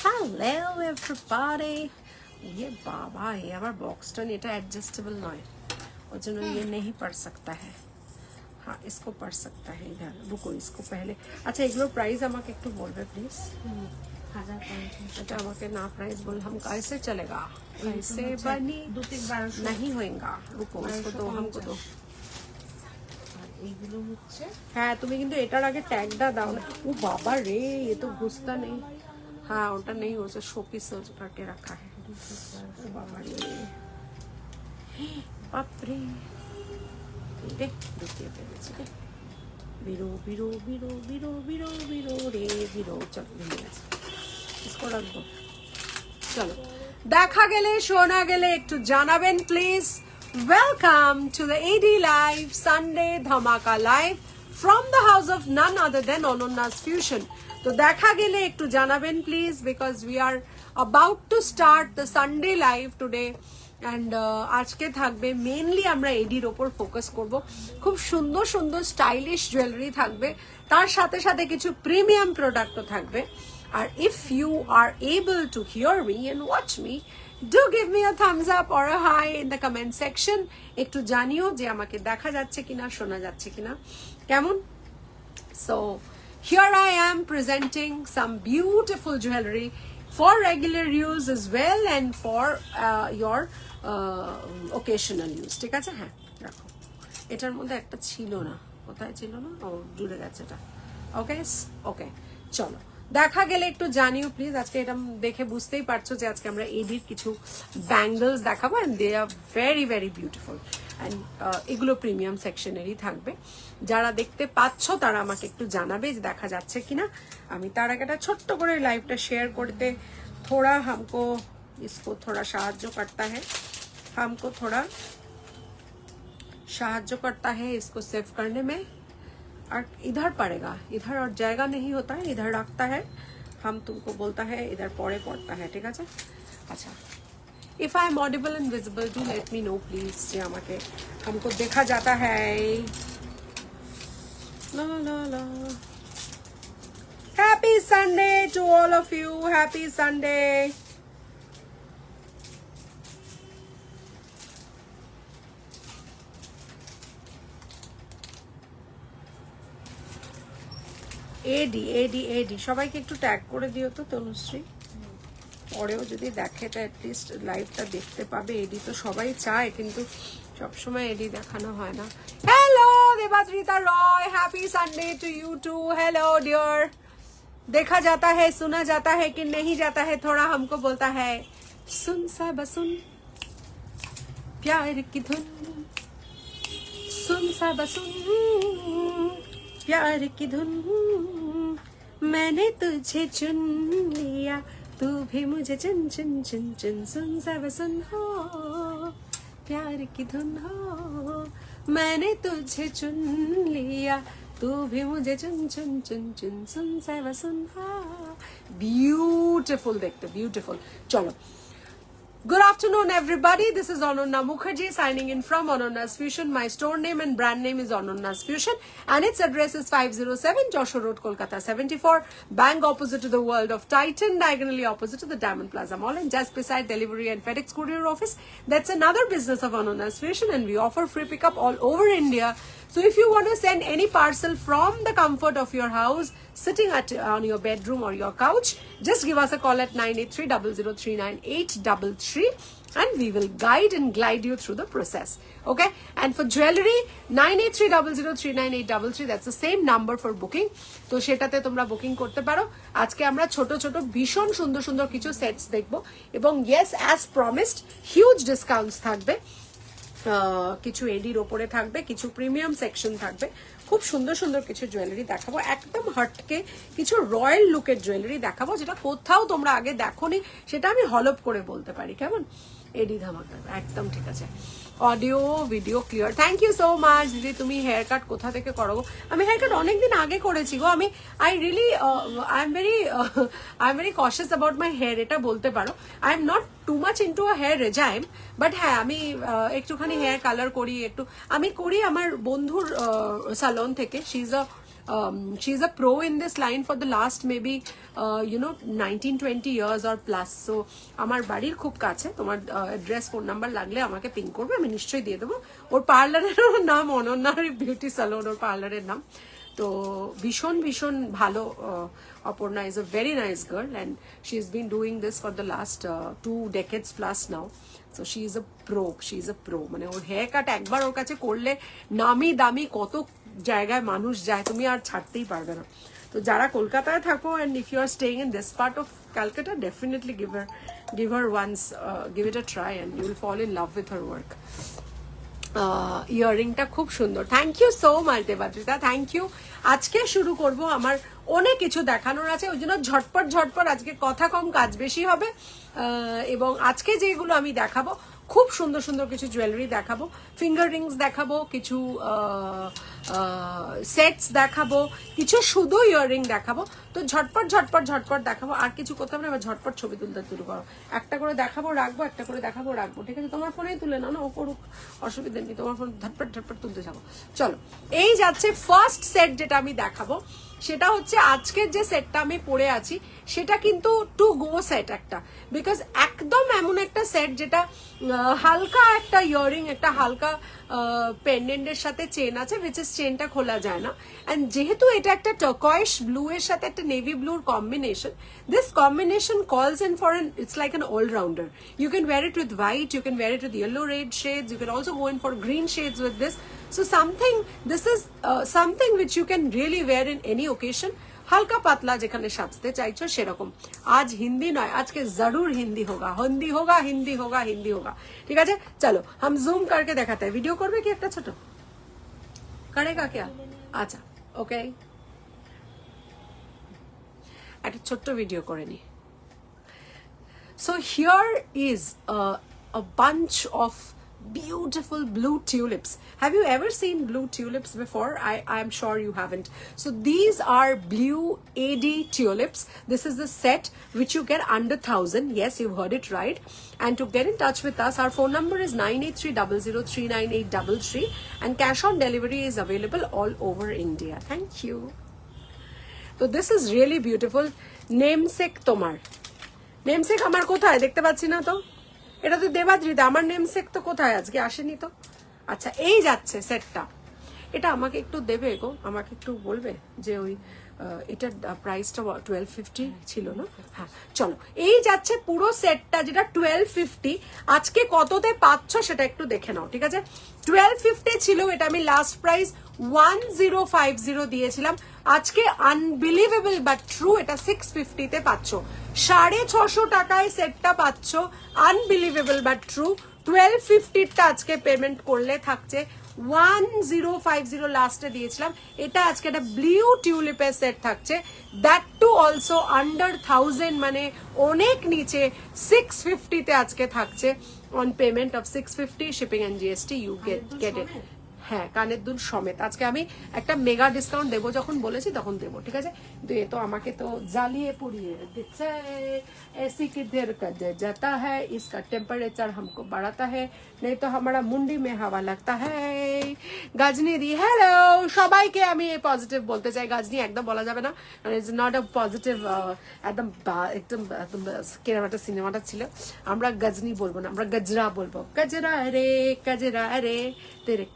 Hello everybody. ये बाबा ये our बॉक्सटन এটা एडजस्टेबल नॉय और जो ये नहीं पढ़ सकता है हाँ इसको पढ़ सकता है इधर रुको इसको पहले अच्छा এগুলোর প্রাইস আমাকে একটু বলবে প্লিজ 1050 এটা আমাকে না প্রাইস बोल हम कैसे चलेगा कैसे बनी 2-3 नहीं होएगा रुको इसको दो हमको दो এইগুলো হচ্ছে হ্যাঁ তুমি কিন্তু এটার আগে ট্যাগটা দাও না ও বাবা রে ये तो घुसता नहीं हाँ ওটা नहीं उसे शोपीस करके रखा है ओ बाबा रे बाप रे देख देखिए पहले बिरो बिरो बिरो बिरो बिरो बिरो रे बिरो चल इसको रख दो चलो দেখা গেলে শোনা গেলে একটু জানাবেন please Welcome to the AD Live Sunday Dhamaka Live from the house of none other than Ononna's Fusion. So দেখা গেলে একটু জানাবেন please because we are about to start the Sunday Live today and আজকে থাকবে mainly আমরা এডির ওপর focus করব খুব সুন্দর সুন্দর স্টাইলিশ জুয়েলারি থাকবে তার সাথে সাথে কিছু প্রিমিয়াম প্রোডাক্টও থাকবে আর if you are able to hear me and watch me do give me a thumbs up or a hi in the comment section একটু জানিও যে আমাকে দেখা যাচ্ছে কিনা শোনা যাচ্ছে কিনা কেমন so here I am presenting some beautiful jewelry for regular use as well and for your occasional use ঠিক আছে হ্যাঁ রাখো এটার মধ্যে একটা ছিল না কোথায় ছিল না ও জুড়ে গেছে এটা ওকে ওকে চলো দেখা গেলে একটু জানিও প্লিজ আজকে এটা দেখে বুঝতেই পারছো যে আজকে আমরা এডির কিছু ব্যাঙ্গলস দেখাবো and they are very very beautiful and এগুলো প্রিমিয়াম সেকশনেরই থাকবে যারা দেখতে পাচ্ছো তারা আমাকে একটু জানাবে যে দেখা যাচ্ছে কিনা আমি তার আগে একটা ছোট্ট করে লাইভটা শেয়ার করতে थोड़ा हमको इसको थोड़ा সাহায্য करता है हमको थोड़ा সাহায্য करता है इसको सेव करने में और इधर पड़ेगा इधर और जगह नहीं होता है इधर रखता है हम तुमको बोलता है इधर पड़े पड़ता है ठीक है अच्छा if I am audible and visible do let me know please जे আমাকে हमको देखा जाता है ला ला ला happy Sunday to all of you happy Sunday AD AD AD সবাইকে একটু ট্যাগ করে দিও তো তনুশ্রী পরেও যদি দেখে তো অ্যাটলিস্ট লাইভটা দেখতে পাবে এডি তো সবাই চায় কিন্তু সবসময় এডি দেখানো হয় না hello Debadrita Roy happy Sunday to you too hello dear देखा जाता है सुना जाता है कि नहीं जाता है थोड़ा हमको बोलता है सुन सब सुन प्यार की धुन सुन सब सुन प्यार की धुन मैंने तुझे चुन लिया तू भी मुझे चुन चुन चुन चुन सुन सब सुन हो प्यार की धुन हो मैंने तुझे चुन लिया तू भी मुझे चुन चुन चुन चुन सुन सब सुन हो ब्यूटीफुल देखते ब्यूटीफुल चलो Good afternoon, everybody. This is Ononna Mukherjee signing in from Ononna's Fusion. My store name and brand name is Ononna's Fusion, and its address is 507 Joshua Road, Kolkata 74, bang opposite to the World of Titan, diagonally opposite to the Diamond Plaza Mall, and just beside Delivery and FedEx Courier Office. That's another business of Ononna's Fusion, and we offer free pickup all over India. So if you want to send any parcel from the comfort of your house, sitting on your bedroom or your couch, just give us a call at 983-0039833 and we will guide and glide you through the process. Okay? And for jewelry, 983-0039833, that's the same number for booking. তো সেটাতে তোমরা booking করতে পারো আজকে আমরা ছোট ছোট ভীষণ সুন্দর সুন্দর কিছু সেটস দেখবো এবং yes as promised huge discounts থাকবে কিছু এডির ওপরে থাকবে কিছু প্রিমিয়াম সেকশন থাকবে খুব সুন্দর সুন্দর কিছু জুয়েলারি দেখাবো একদম হটকে কিছু রয়্যাল লুকের জুয়েলারি দেখাবো যেটা কোথাও তোমরা আগে দেখোনি সেটা আমি হলপ করে বলতে পারি কেমন এডি ধামাকা একদম ঠিক আছে audio video clear thank you so much দিদি তুমি হেয়ার কাট কোথা থেকে করো আমি হেয়ার কাট অনেকদিন আগে করেছি গো আমি I am very cautious about my hair এটা বলতে পারো I am not too much into a hair regime but হ্যাঁ আমি একটুখানি হেয়ার কালার করি একটু আমি করি আমার বন্ধুর সালন থেকে she is a she's a pro in this line for the last maybe 19-20 years or plus. So আমার বাড়ির খুব কাছে, তোমার অ্যাড্রেস ফোন নাম্বার লাগলে আমাকে পিং করবে, আমি নিশ্চয়ই দিয়ে দেবো। ওর পার্লারের নাম অনন্যার বিউটি স্যালন, ওর পার্লারের নাম। তো ভীষণ ভীষণ ভালো। Aparna is a very nice girl and she's been doing this for the last 2 decades plus now. So she is a pro. মানে ওর হেয়ার কাট একবার ওর কাছে করলে নামি দামি কত জায়গায় মানুষ যায়, তুমি আর ছাড়তেই পারবে না। তো যারা কলকাতায় থাকো and if you are staying in this part of Calcutta, definitely give her once, give it a try and you will fall in love with her work. ইয়ারিংটা খুব সুন্দর। Thank you so much Debadrita, thank you. আজকে শুরু করব, আমার অনেক কিছু দেখানোর আছে, ওই জন্য ঝটপট আজকে কথা কম কাজ বেশি হবে। এবং আজকে যেগুলো আমি দেখাবো খুব সুন্দর সুন্দর কিছু জুয়েলারি দেখাবো, ফিঙ্গার রিংস দেখাবো, কিছু সেটস দেখাবো, কিছু শুধু ইয়াররিং দেখাবো। তো ঝটপট দেখাবো, আর কিছু করতে হবে না, এবার ঝটপট ছবি তুলতে শুরু করো। একটা করে দেখাবো রাখবো, একটা করে দেখাবো রাখবো, ঠিক আছে? তোমার ফোনেই তুলে নাও না, ও করুক, অসুবিধা নেই, তোমার ফোন ঝটপট তুলতে যাবো। চলো, এই যাচ্ছে ফার্স্ট সেট যেটা আমি দেখাবো, সেটা হচ্ছে আজকের যে সেটটা আমি পরে আছি সেটা কিন্তু টু গো সেট একটা, বিকজ একদম এমন একটা সেট যেটা হালকা একটা ইয়াররিং, একটা হালকা পেন্ডেন্টের সাথে চেন আছে, উইচ ইজ চেনটা খোলা যায় না। এন্ড যেহেতু এটা একটা টার্কয়েশ ব্লু এর সাথে একটা নেভি ব্লুর combination, this combination calls in for it's like an allrounder. You can wear it with white, you can wear it with yellow red shades, you can also go in for green shades with this. So this is something which you can really wear in any occasion. হালকা পাতলা যেখানে সাজতে চাইছো সেরকম। আজ হিন্দি নয়, আজকে জরুর হিন্দি হোগা, হিন্দি হোগা। ঠিক আছে, চলো हम জুম करके দেখাতে हैं। ভিডিও করবে কি একটা ছোট করেগা क्या? আচ্ছা, ওকে, একটা ছোট্ট ভিডিও করে নি। So here is a bunch of beautiful blue tulips. Have you ever seen blue tulips before? I'm sure you haven't. So these are blue AD tulips. This is the set which you get under 1,000. Yes, you've heard it right. And to get in touch with us, our phone number is 9830039833 and cash on delivery is available all over India. Thank you. So this is really beautiful. Namesake tomar. Namesake amar kothay dekhte pacchi na to? এটা তো দেবাদ্রিতা, আমার namesake তো কোথায় আজকে আসেনি তো। আচ্ছা, এই যাচ্ছে সেটটা, এটা আমাকে একটু দেবে গো, আমাকে একটু বলবে যে ওই এটার প্রাইসটা 1250 ছিল না? হ্যাঁ, চলো, এই যাচ্ছে পুরো সেটটা যেটা 1250। আজকে কততে পাচ্ছ সেটা একটু দেখে নাও, ঠিক আছে? 1250 ছিল, এটা আমি লাস্ট প্রাইস 1050 দিয়েছিলাম। আজকে আনবিলিভেবল বাট ট্রু, এটা 650 তে পাচ্ছ। 650 টাকায় সেটটা পাচ্ছ, আনবিলিভেবল বাট ট্রু। 1250টা আজকে পেমেন্ট করলে থাকছে 1050 লাস্টে দিয়েছিলাম। এটা আজকে একটা ব্লু টিউলিপের সেট থাকছে, দ্যাট টু অলসো আন্ডার 1000, মানে অনেক নিচে। 650 তে আজকে থাকছে on payment of 650 shipping and GST you get it. হ্যাঁ, কানের দুল সমেত। আজকে আমি একটা মেগা ডিসকাউন্ট দেবো, যখন বলেছি তখন দেবো, ঠিক আছে? এ তো আমাকে তো জ্বালিয়ে পুড়িয়ে দিচ্ছে। এসি কি দের কর जाता है, इसका टेम्परेचर हमको बढ़ाता है, नहीं तो हमारा मुंडी में हवा लगता है। গাজনি দি হ্যালো সবাইকে, আমি পজিটিভ বলতে চাই, গাজনি একদম বলা যাবে না, ইটস নট আ পজিটিভ। একদম কিরকম একটা সিনেমাটা ছিল, আমরা গজনি বলবো না, আমরা গজরা বলবো। গজরা রে তেরে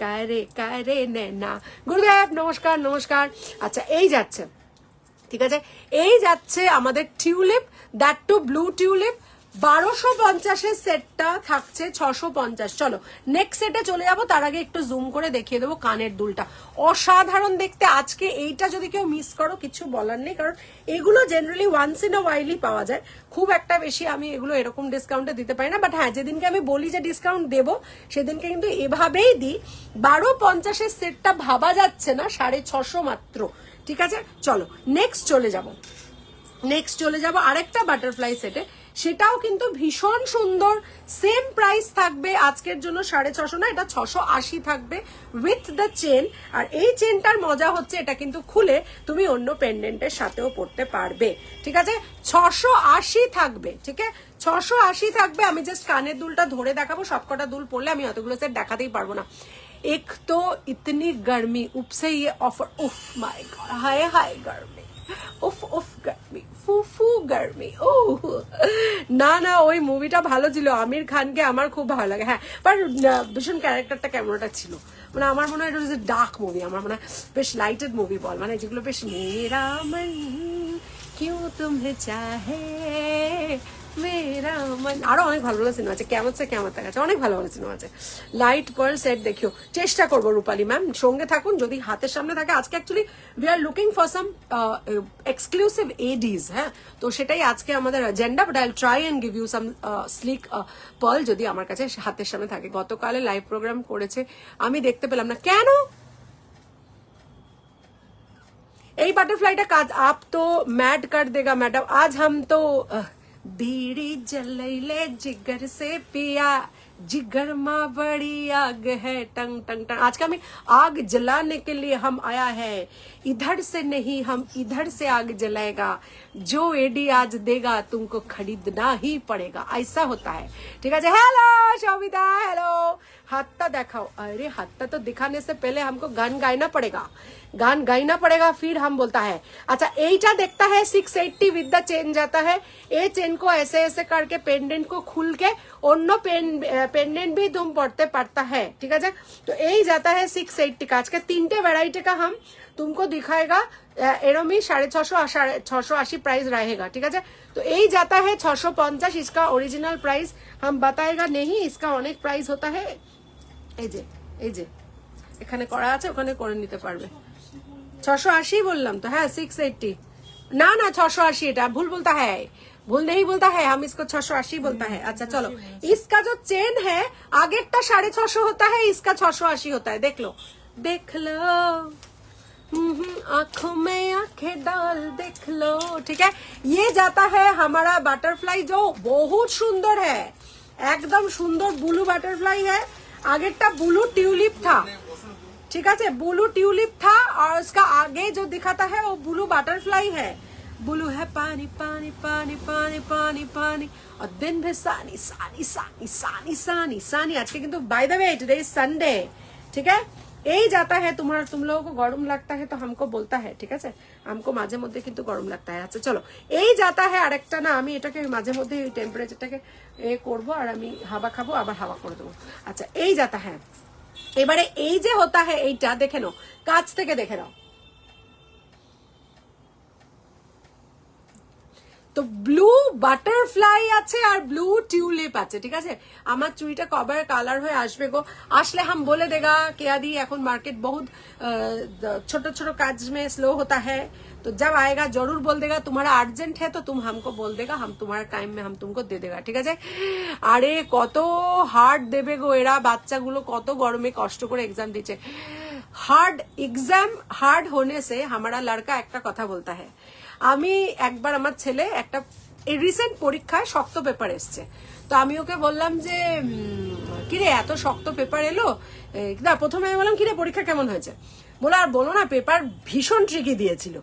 কারে নেনা। গুরুদেব নমস্কার। আচ্ছা, এই যাচ্ছে, ঠিক আছে, এই যাচ্ছে আমাদের tulip, that too blue tulip. 1250 সেটটা থাকছে 650। চলো নেক্সট সেটে চলে যাবো, তার আগে একটু জুম করে দেখিয়ে দেবো কানের দুলটা, অসাধারণ দেখতে। আজকে এইটা যদি কেউ মিস করো কিছু বলার নেই, কারণ এগুলো জেনারেলি ওয়ান্স ইন আ ওয়াইলই পাওয়া যায়, খুব একটা বেশি আমি এগুলো এরকম ডিসকাউন্টে দিতে পারি না। বাট হ্যাঁ, যেদিনকে আমি বলি যে ডিসকাউন্ট দেবো সেদিনকে কিন্তু এভাবেই দিই। 1250 সেটটা ভাবা যাচ্ছে না, 650 মাত্র, ঠিক আছে? চলো নেক্সট চলে যাব আরেকটা বাটারফ্লাই সেটে, সেটাও কিন্তু ভীষণ সুন্দর। সেম প্রাইস থাকবে আজকের জন্য 650 না, এটা 680 থাকবে উইথ দ্য চেন। আর এই চেনটার মজা হচ্ছে এটা কিন্তু খুলে তুমি অন্য পেন্ডেন্টের সাথেও পড়তে পারবে, ঠিক আছে? 680 থাকবে, ঠিক আছে? 680 থাকবে। আমি জাস্ট কানের দুলটা ধরে দেখাবো, সবকটা দুল পড়লে আমি অতগুলো সেট দেখাতেই পারবো না। एक तो इतनी गर्मी, उपसे ये ऑफर, उफ माय गॉड, हाय हाय गर्मी, উফ উফ গার্মি, ফুফু গার্মি। ও না না, ওই মুভিটা ভালো ছিল, আমির খানকে আমার খুব ভালো লাগে। হ্যাঁ, বাট ভীষণ ক্যারেক্টারটা কেমন একটা ছিল, মানে আমার মনে হয় এটা হচ্ছে ডার্ক মুভি, আমার মনে হয় বেশ লাইটেড মুভি বল, মানে যেগুলো বেশ মেরা মন কিউ তুমহে চাহে মেরা মন, আরো অনেক ভালো ভালো সিনেমা আছে, কেমন সে কেমন আছে, অনেক ভালো ভালো সিনেমা আছে। লাইট পার্ল সেট দেখিও, চেষ্টা করবো রূপালী ম্যাম, সঙ্গে থাকুন যদি হাতের সামনে থাকে। আজকে actually we are looking for some exclusive ADs, হ্যাঁ, তো সেটাই আজকে আমাদের এজেন্ডা, but I will try and give you some sleek pearl যদি আমার কাছে হাতের সামনে থাকে। গতকালে লাইভ প্রোগ্রাম করেছে, আমি দেখতে পেলাম না কেন। এই বাটারফ্লাইটা কাজ আপ তো ম্যাড कर देगा मैडम, आज हम तो बीड़ी जलैले जिगर से पिया, जिगर माँ बड़ी आग है टंग टंग टंग। आज का मैं आग जलाने के लिए हम आया है, इधर से नहीं हम इधर से आग जलाएगा, जो एडी आज देगा तुमको खरीदना ही पड़ेगा, ऐसा होता है। ठीक है, हेलो शोभिता, हेलो, हाथता दिखाओ। अरे हाथता तो दिखाने से पहले हमको गान गाना पड़ेगा, गान गाना पड़ेगा फिर हम बोलता है। अच्छा, এইটা देखता है 680 विद द चेन जाता है, ये चेन को ऐसे ऐसे करके पेंडेंट को खुल के অন্য पेंडेंट भी तुम पढ़ते पड़ता है। ठीक है, तो यही जाता है 680 का। आज के 3 वैरायटी का हम तुमको दिखाएगा, एरोमी 650 प्राइस रहेगा। ठीक है, तो यही जाता है 650, इसका ओरिजिनल प्राइस हम बताएगा नहीं, इसका অনেক प्राइस होता है। এই যে এখানে করা আছে, ওখানে করে নিতে পারবে। 680 बोललाम तो, है 680 ना ना 680, এটা ভুল बोलता है, भूल नहीं बोलता है, हम इसको 680 बोलता है। अच्छा चलो, इसका जो चेन है आगे का 650 होता है, इसका 680 होता है, देख लो देख लो, आंखों में आंखें डाल देख लो। ठीक है, ये जाता है हमारा बटरफ्लाई जो बहुत सुंदर है, एकदम सुंदर ब्लू बटरफ्लाई है। आगेरटा ब्लू ट्यूलिप था, ठीक है, ब्लू ट्यूलिप था, और उसका आगे जो दिखाता है वो ब्लू बटरफ्लाई है। ब्लू है पानी पानी पानी पानी पानी पानी, और दिन भर सानी सानी सानी सानी सानी सानी। आज के किंतु by the way today is Sunday. ठीक है, এই जाता है तुम्हारा, तुम लोगों को गरम लगता है तो हमको बोलता है, ঠিক আছে, हमको মাঝে মধ্যে কিন্তু গরম लगता है। আচ্ছা চলো, এই जाता है আরেকটা না, আমি এটাকে মাঝে মধ্যে টেম্পারেচারটাকে করব, আর আমি হাওয়া খাবো, আবার হাওয়া করে দেবো। আচ্ছা, এই जाता है, এবারে এই যে होता है এইটা দেখে নাও, কাছ থেকে দেখে নাও। তো ব্লু বাটারফ্লাই আছে আর ব্লু টিউলিপ আছে। ঠিক আছে, আমার চুড়িটা কবার কালার হয়ে আসবে গো, আসলে हम बोले देगा क्या दी, এখন मार्केट बहुत छोटे छोटे काज में स्लो होता है, तो जब आएगा जरूर बोल देगा, तुम्हारा अर्जेंट है तो तुम हमको बोल देगा, हम तुम्हारा टाइम में हम तुमको दे देगा। ঠিক আছে, আরে কত হার্ড দেবে গো এরা, বাচ্চাগুলো কত গরমে কষ্ট করে এক্সাম দিচ্ছে। হার্ড এক্সাম হার্ড होने से हमारा लड़का একটা কথা बोलता है। আমি একবার আমার ছেলে একটা রিসেন্ট পরীক্ষায় শক্ত পেপার এসছে, তো আমি ওকে বললাম যে কিরে এত শক্ত পেপার এলো, না প্রথমে আমি বললাম কিরে পরীক্ষা কেমন হয়েছে, বলে আর বলো না পেপার ভীষণ ট্রিকি দিয়েছিল।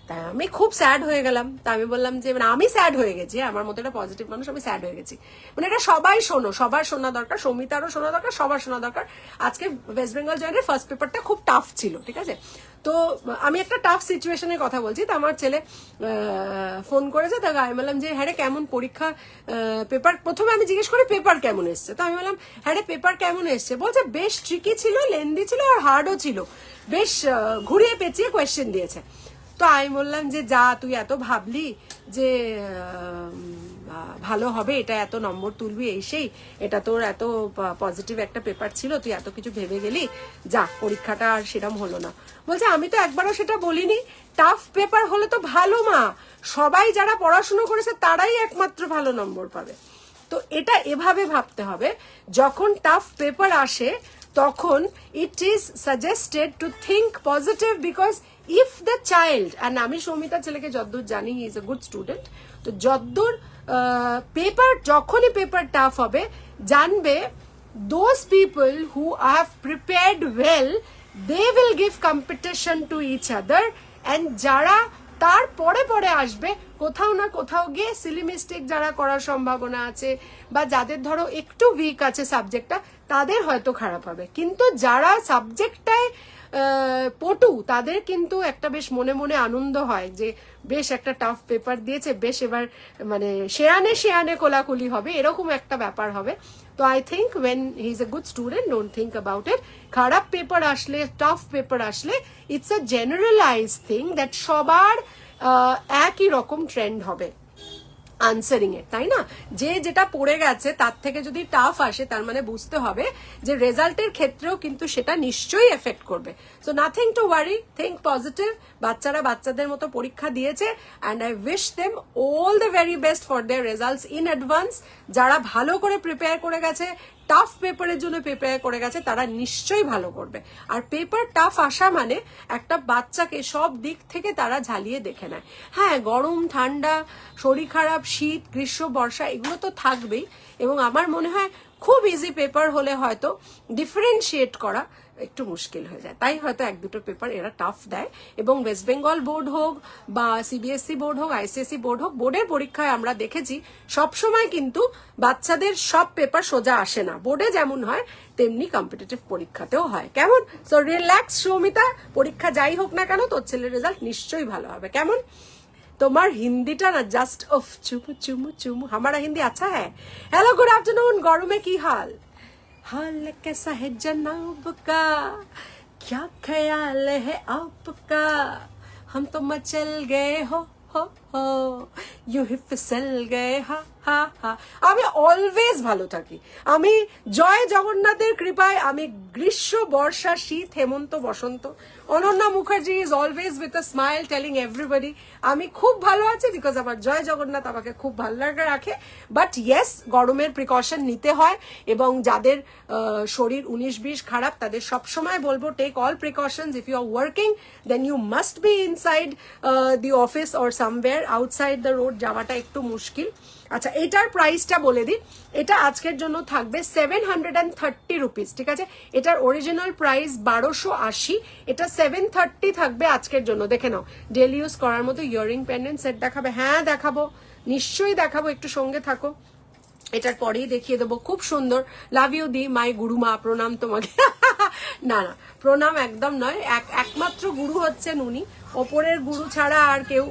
তাই আমি খুব স্যাড হয়ে গেলাম, তা আমি বললাম যে মানে আমি স্যাড হয়ে গেছি, আমার মতো একটা পজিটিভ মানুষ, আমি স্যাড হয়ে গেছি, মানে এটা সবাই শোনো, সবার শোনা দরকার, সৌমিতারও শোনা দরকার, সবার শোনা দরকার। আজকে ওয়েস্ট বেঙ্গল জয়েন্টের ফার্স্ট পেপারটা খুব টাফ ছিল। ঠিক আছে, তো আমি একটা টাফ সিচুয়েশনের কথা বলছি, তো আমার ছেলে ফোন করেছে, তো আমি বললাম যে হ্যাঁ রে কেমন পরীক্ষা, পেপার, প্রথমে আমি জিজ্ঞেস করি পেপার কেমন এসছে, তো আমি বললাম হ্যাঁ রে পেপার কেমন এসছে, বলছে বেশ ট্রিকি ছিল, লেন্দি ছিল, আর হার্ডও ছিল, বেশ ঘুরিয়ে পেঁচিয়ে কোয়েশ্চেন দিয়েছে। তো আমি বললাম যে যা তুই এত ভাবলি যে ভালো হবে, এটা এত নম্বর তুলবি, এই সেই, এটা তোর এত পজিটিভ একটা পেপার ছিল, তুই এত কিছু ভেবে গেলি, যা পরীক্ষাটা আর সেরকম হলো না। বলছে আমি তো একবারও সেটা বলিনি, টাফ পেপার হলে তো ভালো মা, সবাই যারা পড়াশুনো করেছে তারাই একমাত্র ভালো নম্বর পাবে। তো এটা এভাবে ভাবতে হবে, যখন টাফ পেপার আসে তখন it is suggested to think positive, because if the child, and আমি সৌমিতার ছেলেকে যদ্দূর জানি হি ইজ এ গুড স্টুডেন্ট, তো যদ্দূর পেপার, যখনই পেপার টাফ হবে জানবে those people who have prepared well, they will give competition to each other, and যারা তারপরে পরে আসবে কোথাও না কোথাও গিয়ে সিলি মিস্টেক যারা করার সম্ভাবনা আছে, বা যাদের ধরো একটু উইক আছে সাবজেক্টটা, তাদের হয়তো খারাপ হবে। কিন্তু যারা সাবজেক্টটায় পটু, তাদের কিন্তু একটা বেশ মনে মনে আনন্দ হয় যে বেশ একটা টাফ পেপার দিয়েছে, বেশ এবার মানে শেয়ানে শেয়ানে কোলাকুলি হবে, এরকম একটা ব্যাপার হবে। তো I think when he is a good student, don't think about it. খারাপ পেপার আসলে, টাফ পেপার আসলে, it's a generalize thing that সবার একই রকম ট্রেন্ড হবে আনসারিং এর, তাই না? যে যেটা পড়ে গেছে তার থেকে যদি টাফ আসে, তার মানে বুঝতে হবে যে রেজাল্টের ক্ষেত্রেও কিন্তু সেটা নিশ্চয়ই এফেক্ট করবে। So nothing to worry, think positive. বাচ্চারা বাচ্চাদের মতো পরীক্ষা দিয়েছে, and I wish them all the very best for their results in advance. যারা ভালো করে প্রিপেয়ার করে গেছে, টাফ পেপারের জন্য প্রিপেয়ার করে গেছে, তারা নিশ্চয়ই ভালো করবে। আর পেপার টাফ আসা মানে একটা বাচ্চাকে সব দিক থেকে তারা ঝালিয়ে দেখে নেয়। হ্যাঁ, গরম ঠান্ডা, শরীর খারাপ, শীত, গ্রীষ্ম, বর্ষা, এগুলো তো থাকবেই। এবং আমার মনে হয় খুব ইজি পেপার হলে হয়তো ডিফারেন্সিয়েট করা একটু মুশকিল হয়ে যায়, তাই হয়তো এক দুটো পেপার এরা টাফ দেয়। এবং ওয়েস্ট বেঙ্গল বোর্ড হোক বা সিবিএসসি বোর্ড হোক, আইসিএসসি বোর্ড হোক, বোর্ডের পরীক্ষায় আমরা দেখেছি সবসময় কিন্তু বাচ্চাদের সব পেপার সোজা আসে না। বোর্ডে যেমন হয় তেমনি কম্পিটিটিভ পরীক্ষাতেও হয়। কেমন? সো রিল্যাক্স সৌমিতা, পরীক্ষা যাই হোক না কেন তোর ছেলের রেজাল্ট নিশ্চয়ই ভালো হবে। কেমন? তোমার হিন্দিটা না জাস্ট অফ চুমু চুমু চুমু, हमारा हिंदी अच्छा है। Hello, good afternoon. गरमे की हाल कैसा है जनाब का, क्या ख्याल है आपका, हम तो मचल गए हो ইউ হি ফিসল গয়ে হা হা হা। আমি অলওয়েজ ভালো থাকি। আমি জয় জগন্নাথের কৃপায়, আমি গ্রীষ্ম, বর্ষা, শীত, হেমন্ত, বসন্ত, Ananya Mukherjee is always with a smile telling everybody আমি খুব ভালো আছি, বিকজ আমার জয় জগন্নাথ আমাকে খুব ভালো লাগে রাখে। বাট ইয়েস, গরমের প্রিকশন নিতে হয়, এবং যাদের শরীর 19-20 খারাপ, তাদের সবসময় বলবো take all precautions. If you are working then you must be inside the office or somewhere, outside the road যাওয়াটা একটু মুশকিল। আচ্ছা, এটার প্রাইসটা বলে দিই। এটা আজকের জন্য থাকবে 730 রুপিস, ঠিক আছে? এটার অরিজিনাল প্রাইস 1280, এটা 730 থাকবে আজকের জন্য। দেখে নাও, ডেলি ইউজ করার মতো ইয়ারিং পেন্ডেন্ট সেট দেখাবে। হ্যাঁ দেখাবো, নিশ্চয়ই দেখাবো, একটু সঙ্গে থাকো। এটার পরেই দেখিয়ে দেবো, খুব সুন্দর। লাভ ইউ দি মাই গুরুমা, প্রণাম তোমাকে। না না, প্রণাম একদম নয়, একমাত্র গুরু হচ্ছেন উনি, ওপরের গুরু ছাড়া আর কেউ।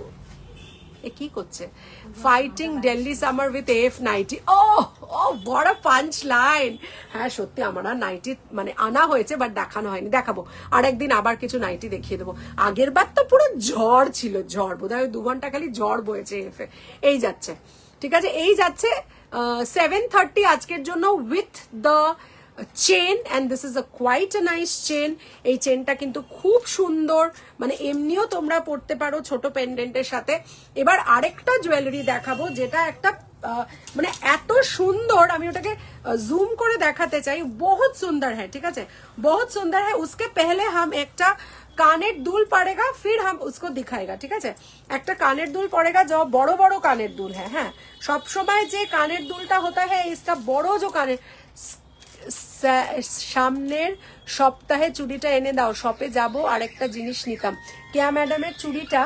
কি করছে? Fighting Delhi summer with AF90। ও বড় পাঞ্চ লাইন। হ্যাঁ সত্যি, আমার আর নাইটি মানে আনা হয়েছে, বাট দেখানো হয়নি, দেখাবো আরেকদিন, আবার কিছু নাইটি দেখিয়ে দেবো। আগের বার তো পুরো ঝড় ছিল, ঝড়, বোধহয় 2 ঘন্টা খালি ঝড় বয়েছে AF এ। এই যাচ্ছে, ঠিক আছে, এই যাচ্ছে 730 আজকের জন্য with the chain, and this is a quite a nice chain. এই চেনটা কিন্তু খুব সুন্দর, মানে এমনিও তোমরা পড়তে পারো ছোট পেন্ডেন্টের সাথে। এবার আরেকটা জুয়েলারি দেখাবো, যেটা একটা মানে এত সুন্দর, আমি ওটাকে জুম করে দেখাতে চাই। বহুত সুন্দর হ্যাঁ, ঠিক আছে, বহুত সুন্দর হ্যাঁ। उसके पहले हम একটা কানের দুল পড়েগা, ফির हम उसको दिखाएगा, ঠিক আছে? একটা কানের দুল পড়েগা, যা বড় বড় কানের দুল হ্যাঁ। হ্যাঁ, সবসময় যে কানের দুলটা হতা হ্যাঁ, इसका বড় যে কানের। সামনের সপ্তাহে চুড়িটা এনে দাও, শপে যাব আর একটা জিনিস নিতাম। কেয়া ম্যাডামের চুড়িটা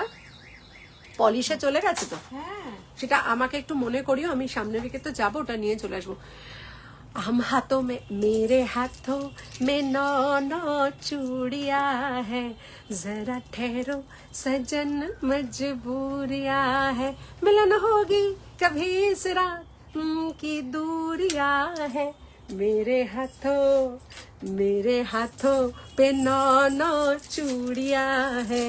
পলিশে চলে গেছে তো, সেটা আমাকে একটু মনে করিও, আমি সামনের দিকে তো যাবো, ওটা নিয়ে চলে আসবো। हम हाथों में, मेरे हाथों में 9 चूड़ियां है, जरा ठहरो सजन मजबूरियां है, मिलन होगी कभी इस रात की दूरियां है, मेरे हाथों पे 9 चूड़ियां है,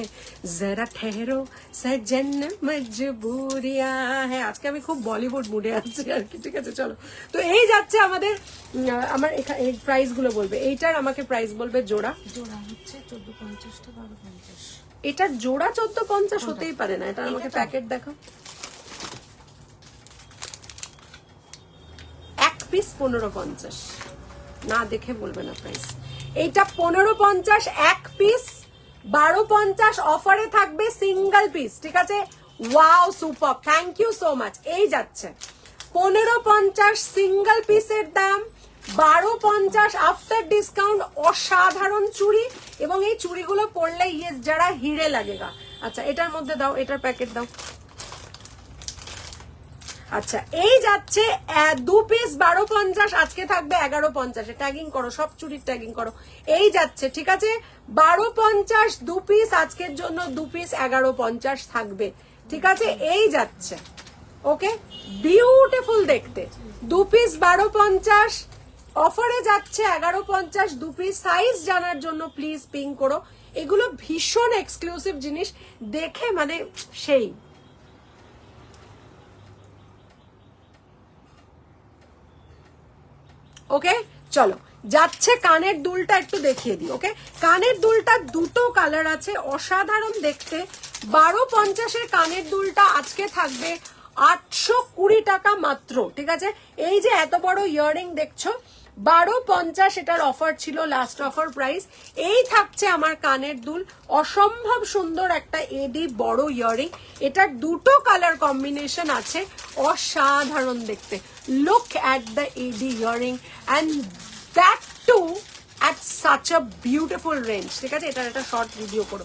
जरा ठहरो सजन मजबूरियां है। আজকে আমি খুব বলিউড মুডে আছি আর কি, ঠিক আছে? চলো, তো এই যাচ্ছে আমাদের, আমার এই প্রাইস গুলো বলবে। এইটার আমাকে প্রাইস বলবে। জোড়া হচ্ছে 1450 টাকা, 1250। এটার জোড়া 1450 হতেই পারে না। এটা আমাকে প্যাকেট দেখো। এক পিস 1550, না দেখে বলবে না প্রাইস। এইটা 1550 এক পিস, 1250 অফারে থাকবে সিঙ্গেল পিস, ঠিক আছে? Wow, super, thank you so much. এই যাচ্ছে 1550 সিঙ্গেল পিসের দাম, 1250 আফটার ডিসকাউন্ট। অসাধারণ চুড়ি, এবং এই চুড়িগুলো পরলে ইয়েস যারা হিরে লাগেগা, আচ্ছা এটার মধ্যে দাও, এটার প্যাকেট দাও। আচ্ছা এই যাচ্ছে 2 পিস 12.50, আজকে থাকবে 11.50। ট্যাগিং করো, সব চুরির ট্যাগিং করো। এই যাচ্ছে, ঠিক আছে, 12.50 2 পিস, আজকের জন্য 2 পিস 11.50 থাকবে, ঠিক আছে। এই যাচ্ছে, ওকে, বিউটিফুল দেখতে, 2 পিস 12.50, অফারে যাচ্ছে 11.50 2 পিস। সাইজ জানার জন্য প্লিজ পিং করো। এগুলো ভীষণ এক্সক্লুসিভ জিনিস, দেখে মানে সেই। ওকে চলো, যাচ্ছে কানের দুলটা একটু দেখিয়ে দিই। ওকে, কানের দুলটা দুটো কালার আছে, অসাধারণ দেখতে। 12.50 কানের দুলটা আজকে থাকবে 820 টাকা মাত্র, ঠিক আছে। এই যে এত বড় ইয়াররিং দেখছো, 12.50 এটার অফার ছিল, লাস্ট অফার প্রাইস। এই থাকছে আমার কানের দুল, অসম্ভব সুন্দর একটা এডি বড় ইয়াররিং। এটার দুটো কালার কম্বিনেশন আছে, অসাধারণ দেখতে। Look at the AD earring and that too at such a beautiful range, ঠিক আছে। এটার একটা শর্ট ভিডিও করো,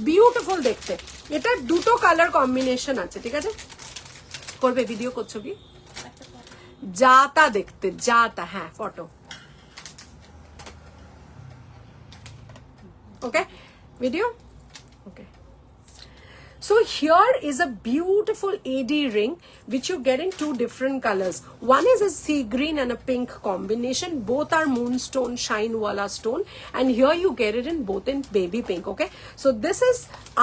বিউটিফুল দেখতে। এটার দুটো কালার কম্বিনেশন আছে, ঠিক আছে। করবে ভিডিও করছো কি? যাতা দেখতে, যাতা, হ্যাঁ photo. Okay, video? Okay. So here is a beautiful AD ring which you get in 2 different colors. One is a sea green and a pink combination. Both are moonstone shine wala stone, and here you get it in both in baby pink. Okay, so this is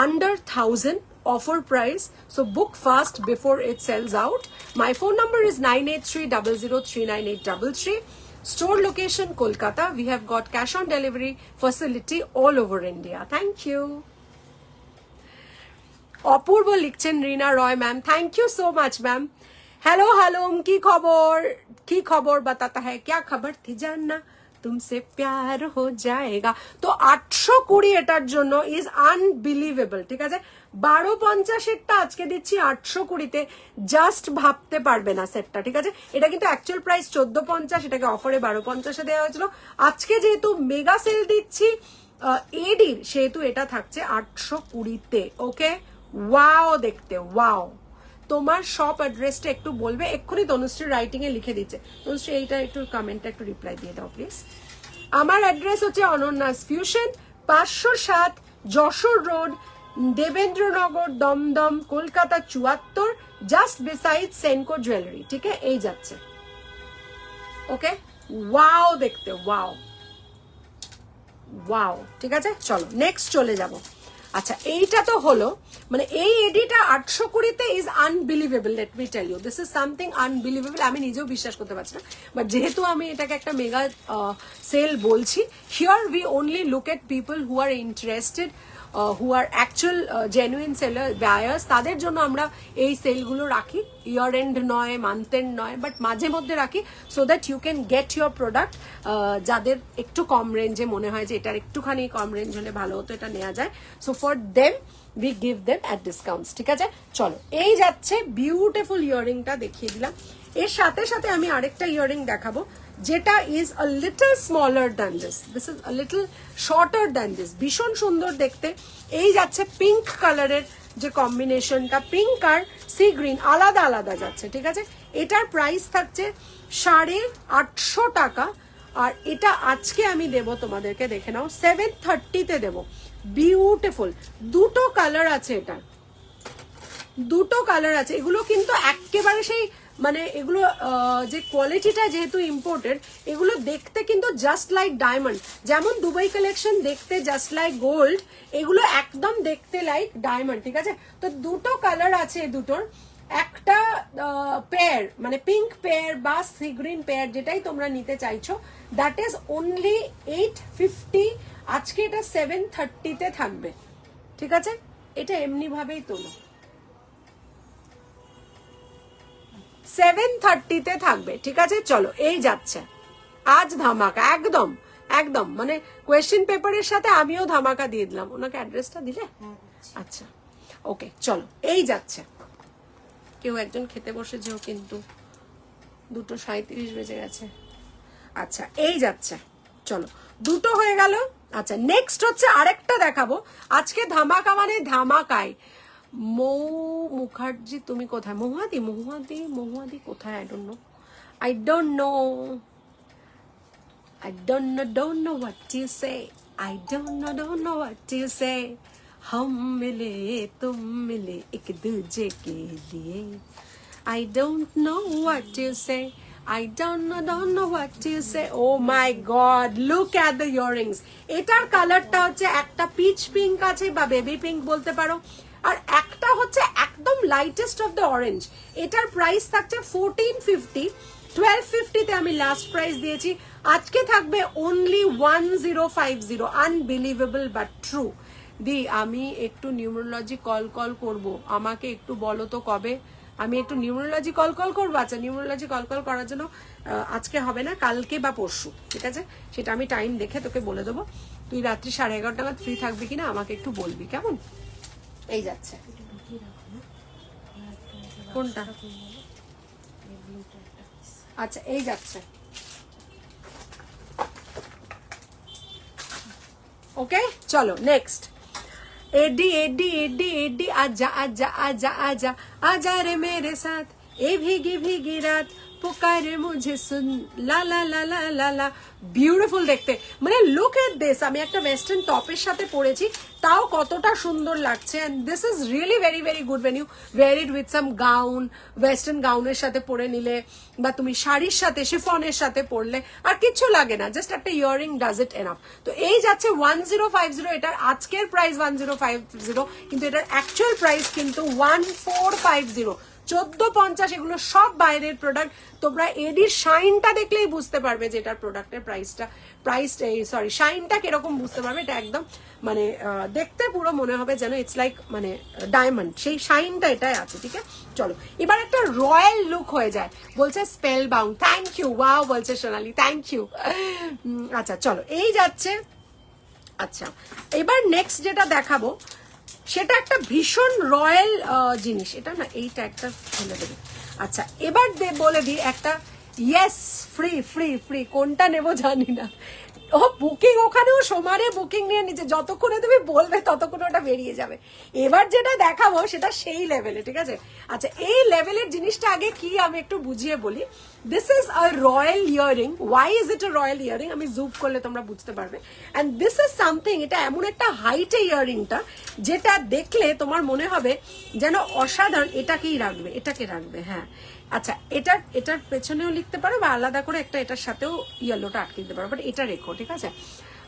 under 1000 offer price, so book fast before it sells out. My phone number is 9830039833. Store location Kolkata. We have got cash on delivery facility all over India. Thank you. Apurba লিখছেন Rina Roy ma'am, thank you so much ma'am. Hello হালুম, কি খবর? কি খবর বাতাতা হ্যায়, ক্যা খবর থি জাননা তুমসে প্যার হো যায়েগা। তো 820 এটার জন্য ইজ আনবিলিভেবল, ঠিক আছে। 12.50 এরটা আজকে দিচ্ছি 820-তে, জাস্ট ভাবতে পারবে না সেটটা, ঠিক আছে। এটা কিন্তু অ্যাকচুয়াল প্রাইস 14.50, এটাকে অফারে 12.50-এ দেওয়া হয়েছিল। আজকে যেহেতু মেগা সেল দিচ্ছি এডির, সেহেতু এটা থাকছে 820-তে। ওকে, ওয়াও দেখতে, ওয়াও। তোমার শপ অ্যাড্রেসটা একটু বলবে, এক্ষুনি তনুশ্রী রাইটিং এ লিখে দিচ্ছে। তনুশ্রী এইটা একটু কমেন্টটা একটু রিপ্লাই দিয়ে দাও প্লিজ। আমার অ্যাড্রেস হচ্ছে Ananya's fusion, 507 Jessore road, Debendranagar, Dum Dum, Kolkata 74, just beside Senco jewellery, ঠিক আছে। এই যাচ্ছে, ওকে, ওয়াও দেখতে, ওয়াও ওয়াও, ঠিক আছে। চলো নেক্সট চলে যাব। আচ্ছা এইটা তো হলো, মানে এই এডিটা 820-তে is unbelievable. Let me tell you, this is something unbelievable. আমি নিজেও বিশ্বাস করতে পারছি না, বাট যেহেতু আমি এটাকে একটা মেগা সেল বলছি, here we only look at people who are interested, who are actual genuine seller buyers, তাদের জন্য আমরা এই সেলগুলো রাখি। ইয়ার এন্ড নয়, মান্থ এন্ড নয়, বাট মাঝে মধ্যে রাখি, so that you can get your product. যাদের একটু কম রেঞ্জে মনে হয় যে এটার একটুখানি কম রেঞ্জ হলে ভালো হতো, এটা নেওয়া যায়। So for them we give them at discounts, ঠিক আছে। চলো এই যাচ্ছে বিউটিফুল ইয়াররিংটা দেখিয়ে দিলাম। এর সাথে সাথে আমি আরেকটা ইয়াররিং দেখাবো, যেটা is a little smaller than this, this is a little shorter than this, ভীষণ সুন্দর দেখতে। এই যাচ্ছে পিঙ্ক কালারের যে কম্বিনেশনটা, পিঙ্ক আর সি গ্রিন আলাদা আলাদা যাচ্ছে, ঠিক আছে। এটার প্রাইস থাকছে 850 টাকা, আর এটা আজকে আমি দেব তোমাদেরকে, দেখে নাও, 730-তে দেব। বিউটিফুল, দুটো কালার আছে, এটা দুটো কালার আছে। এগুলো কিন্তু একেবারে সেই মানে এগুলো যে কোয়ালিটিটা যেহেতু ইম্পোর্টেড, এগুলো দেখতে কিন্তু জাস্ট লাইক ডায়মন্ড। যেমন দুবাই কালেকশন দেখতে জাস্ট লাইক গোল্ড, এগুলো একদম দেখতে লাইক ডায়মন্ড, ঠিক আছে। তো দুটো কালার আছে দুটোর, একটা পেয়ার মানে পিঙ্ক পেয়ার বা সি গ্রিন পেয়ার, যেটাই তোমরা নিতে চাইছো, দ্যাট ইজ অনলি 850। আজকে এটা 730-তে থাকবে, ঠিক আছে। এটা এমনি ভাবেই তোলো, 730-তে থাকবে, ঠিক আছে। চলো এই যাচ্ছে আজ ধামাকা, একদম একদম মানে কোয়েশ্চেন পেপারের সাথে আমিও ধামাকা দিয়ে দিলাম। ওনাকে অ্যাড্রেসটা দিলে? আচ্ছা ওকে, চলো এই যাচ্ছে। কেউ একজন খেতে বসেছেও কিন্তু 2:37 বেজে গেছে। আচ্ছা এই যাচ্ছে, চলো দুটো হয়ে গেল। আচ্ছা নেক্সট হচ্ছে আরেকটা দেখাবো আজকে ধামাকা মানে ধামাকায়। মৌ মুখার্জি তুমি কোথায়? মহুয়াদি কোথায়? I don't know what to say. I don't know what to say. हम मिले तुम मिले एक दूजे के लिए. I don't know what to say. I don't know what to say. Oh my god, look at the earrings. এটার কালারটা হচ্ছে একটা পিচ পিঙ্ক আছে বা বেবি পিঙ্ক বলতে পারো, আর একটা হচ্ছে একদম লাইটেস্ট অফ দ্য অরেঞ্জ। এটার প্রাইস থাকছে 1450, 1250 তে আমি লাস্ট প্রাইস দিয়েছি, আজকে থাকবে অনলি 1050। Unbelievable but true. দি আমি একটু নিউমেরোলজি কল করব, আমাকে একটু বলো তো কবে। আমি একটু নিউমেরোলজি কল করবো। আচ্ছা নিউমেরোলজি কল করার জন্য আজকে হবে না, কালকে বা পরশু, ঠিক আছে? সেটা আমি টাইম দেখে তোকে বলে দেবো। তুই রাত্রি 11:30 নাগাদ ফ্রি থাকবি কিনা আমাকে একটু বলবি, কেমন? এই যাচ্ছে কোনটা? আচ্ছা এই যাচ্ছে, ওকে চলো নেক্সট। एडी एडी एडी एडी आजा आजा आजा आजा आजा रे मेरे साथ, ए भीगी भीगी रात पुकारे मुझे सुन, ला ला ला ला ला ला। বিউটিফুল দেখতে, মানে লুক এট দিস। আমি একটা ওয়েস্টার্ন টপের সাথে পরেছি, তাও কতটা সুন্দর লাগছে। And this is really very very good when you wear it with some gown, western গাউনের সাথে পরে নিলে বা তুমি শাড়ির সাথে শিফনের সাথে পরলে আর কিছু লাগে না, জাস্ট একটা ইয়াররিং ডাজ ইট এনাফ। তো এই যাচ্ছে 1050, এটার আজকের প্রাইস 1050, কিন্তু এটার অ্যাকচুয়াল প্রাইস কিন্তু 1450, 1450। এগুলো সব বাইরের প্রোডাক্ট। তোমরা এডির শাইনটা দেখলেই বুঝতে পারবে যে এটার প্রোডাক্টের শাইনটা কিরকম বুঝতে পারবে। এটা একদম মানে দেখতে পুরো মনে হবে যেন ইটস লাইক মানে ডায়মন্ড, সেই শাইনটা এটাই আছে, ঠিক আছে? চলো এবার একটা রয়্যাল লুক হয়ে যায়। বলছে spellbound, thank you, wow বলছে সোনালি, থ্যাংক ইউ। আচ্ছা চলো এই যাচ্ছে। আচ্ছা এবার নেক্সট যেটা দেখাবো সেটা একটা ভীষণ রয়্যাল জিনিস। এটা না, এইটা একটা ফেলে দেবে। আচ্ছা এবার বলে দিই একটা, ইয়েস ফ্রি ফ্রি ফ্রি, কোনটা নেবো জানি না। ও বুকিং ওখানেও সমানে বুকিং নিয়ে নিচ্ছে, যতক্ষণে তুমি বলবে ততক্ষণে ওটা বেরিয়ে যাবে। এবার যেটা দেখাবো সেটা সেই লেভেলে, ঠিক আছে? আচ্ছা এই লেভেলের জিনিসটা আগে কি আমি একটু বুঝিয়ে বলি। This is a royal earring. Why is it a royal earring আমি জুম করলে তোমরা বুঝতে পারবে। অ্যান্ড দিস ইজ সামথিং, এটা এমন একটা হাইটে ইয়ারিংটা যেটা দেখলে তোমার মনে হবে যেন অসাধারণ। এটাকেই রাখবে, এটাকে রাখবে, হ্যাঁ। আচ্ছা এটার পেছনেও লিখতে পারো বা আলাদা করে একটা এটার সাথেও ইয়েলোটা আটকে দিতে পারো, বাট এটা রেখো, ঠিক আছে?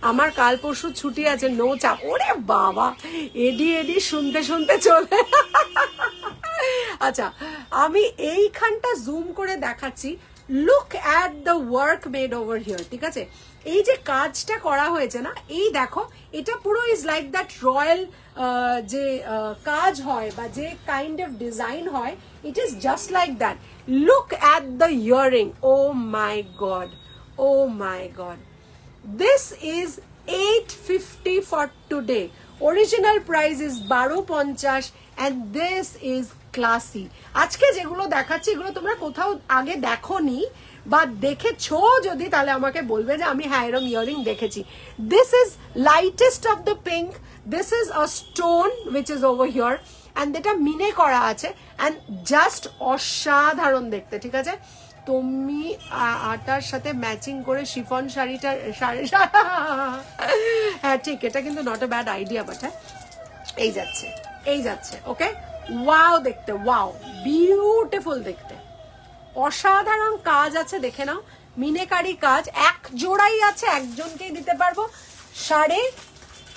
আমার কাল পরশু ছুটি আছে, নো চাপ। ওরে বাবা, এডি শুনতে শুনতে চলে। আচ্ছা আমি এইখানটা জুম করে দেখাচ্ছি। Look at the work made over here, ঠিক আছে? এই যে কাজটা করা হয়েছে না, এই দেখো, এটা পুরো ইজ লাইক দ্যাট রয়্যাল যে কাজ হয় বা যে কাইন্ড অফ ডিজাইন হয়, it is just like that. Look at the earring, oh my god, oh my god. This is 850 for today. Original price is 1250 and this is classy. আজকে যেগুলো দেখাচ্ছি এগুলো তোমরা কোথাও আগে দেখোনি বা দেখেছো যদি, তাহলে আমাকে বলবে যে আমি হ্যাঁ এরকম ইয়ারিং দেখেছি। This is lightest of the pink. This is a stone which is over here and এটা মিনে করা আছে and just অসাধারণ দেখতে, ঠিক আছে? তুমি আটার সাথে ম্যাচিং করে শিফন শাড়িটা হ্যাঁ ঠিক, এটা কিন্তু not a bad idea. But হ্যাঁ এই যাচ্ছে ওকে। ওয়াও দেখতে, ওয়াও বিউটিফুল দেখতে, অসাধারণ কাজ আছে, দেখে নাও। মিনেকারি কাজ, এক জোড়াই আছে, একজনকেই দিতে পারবো। সাড়ে,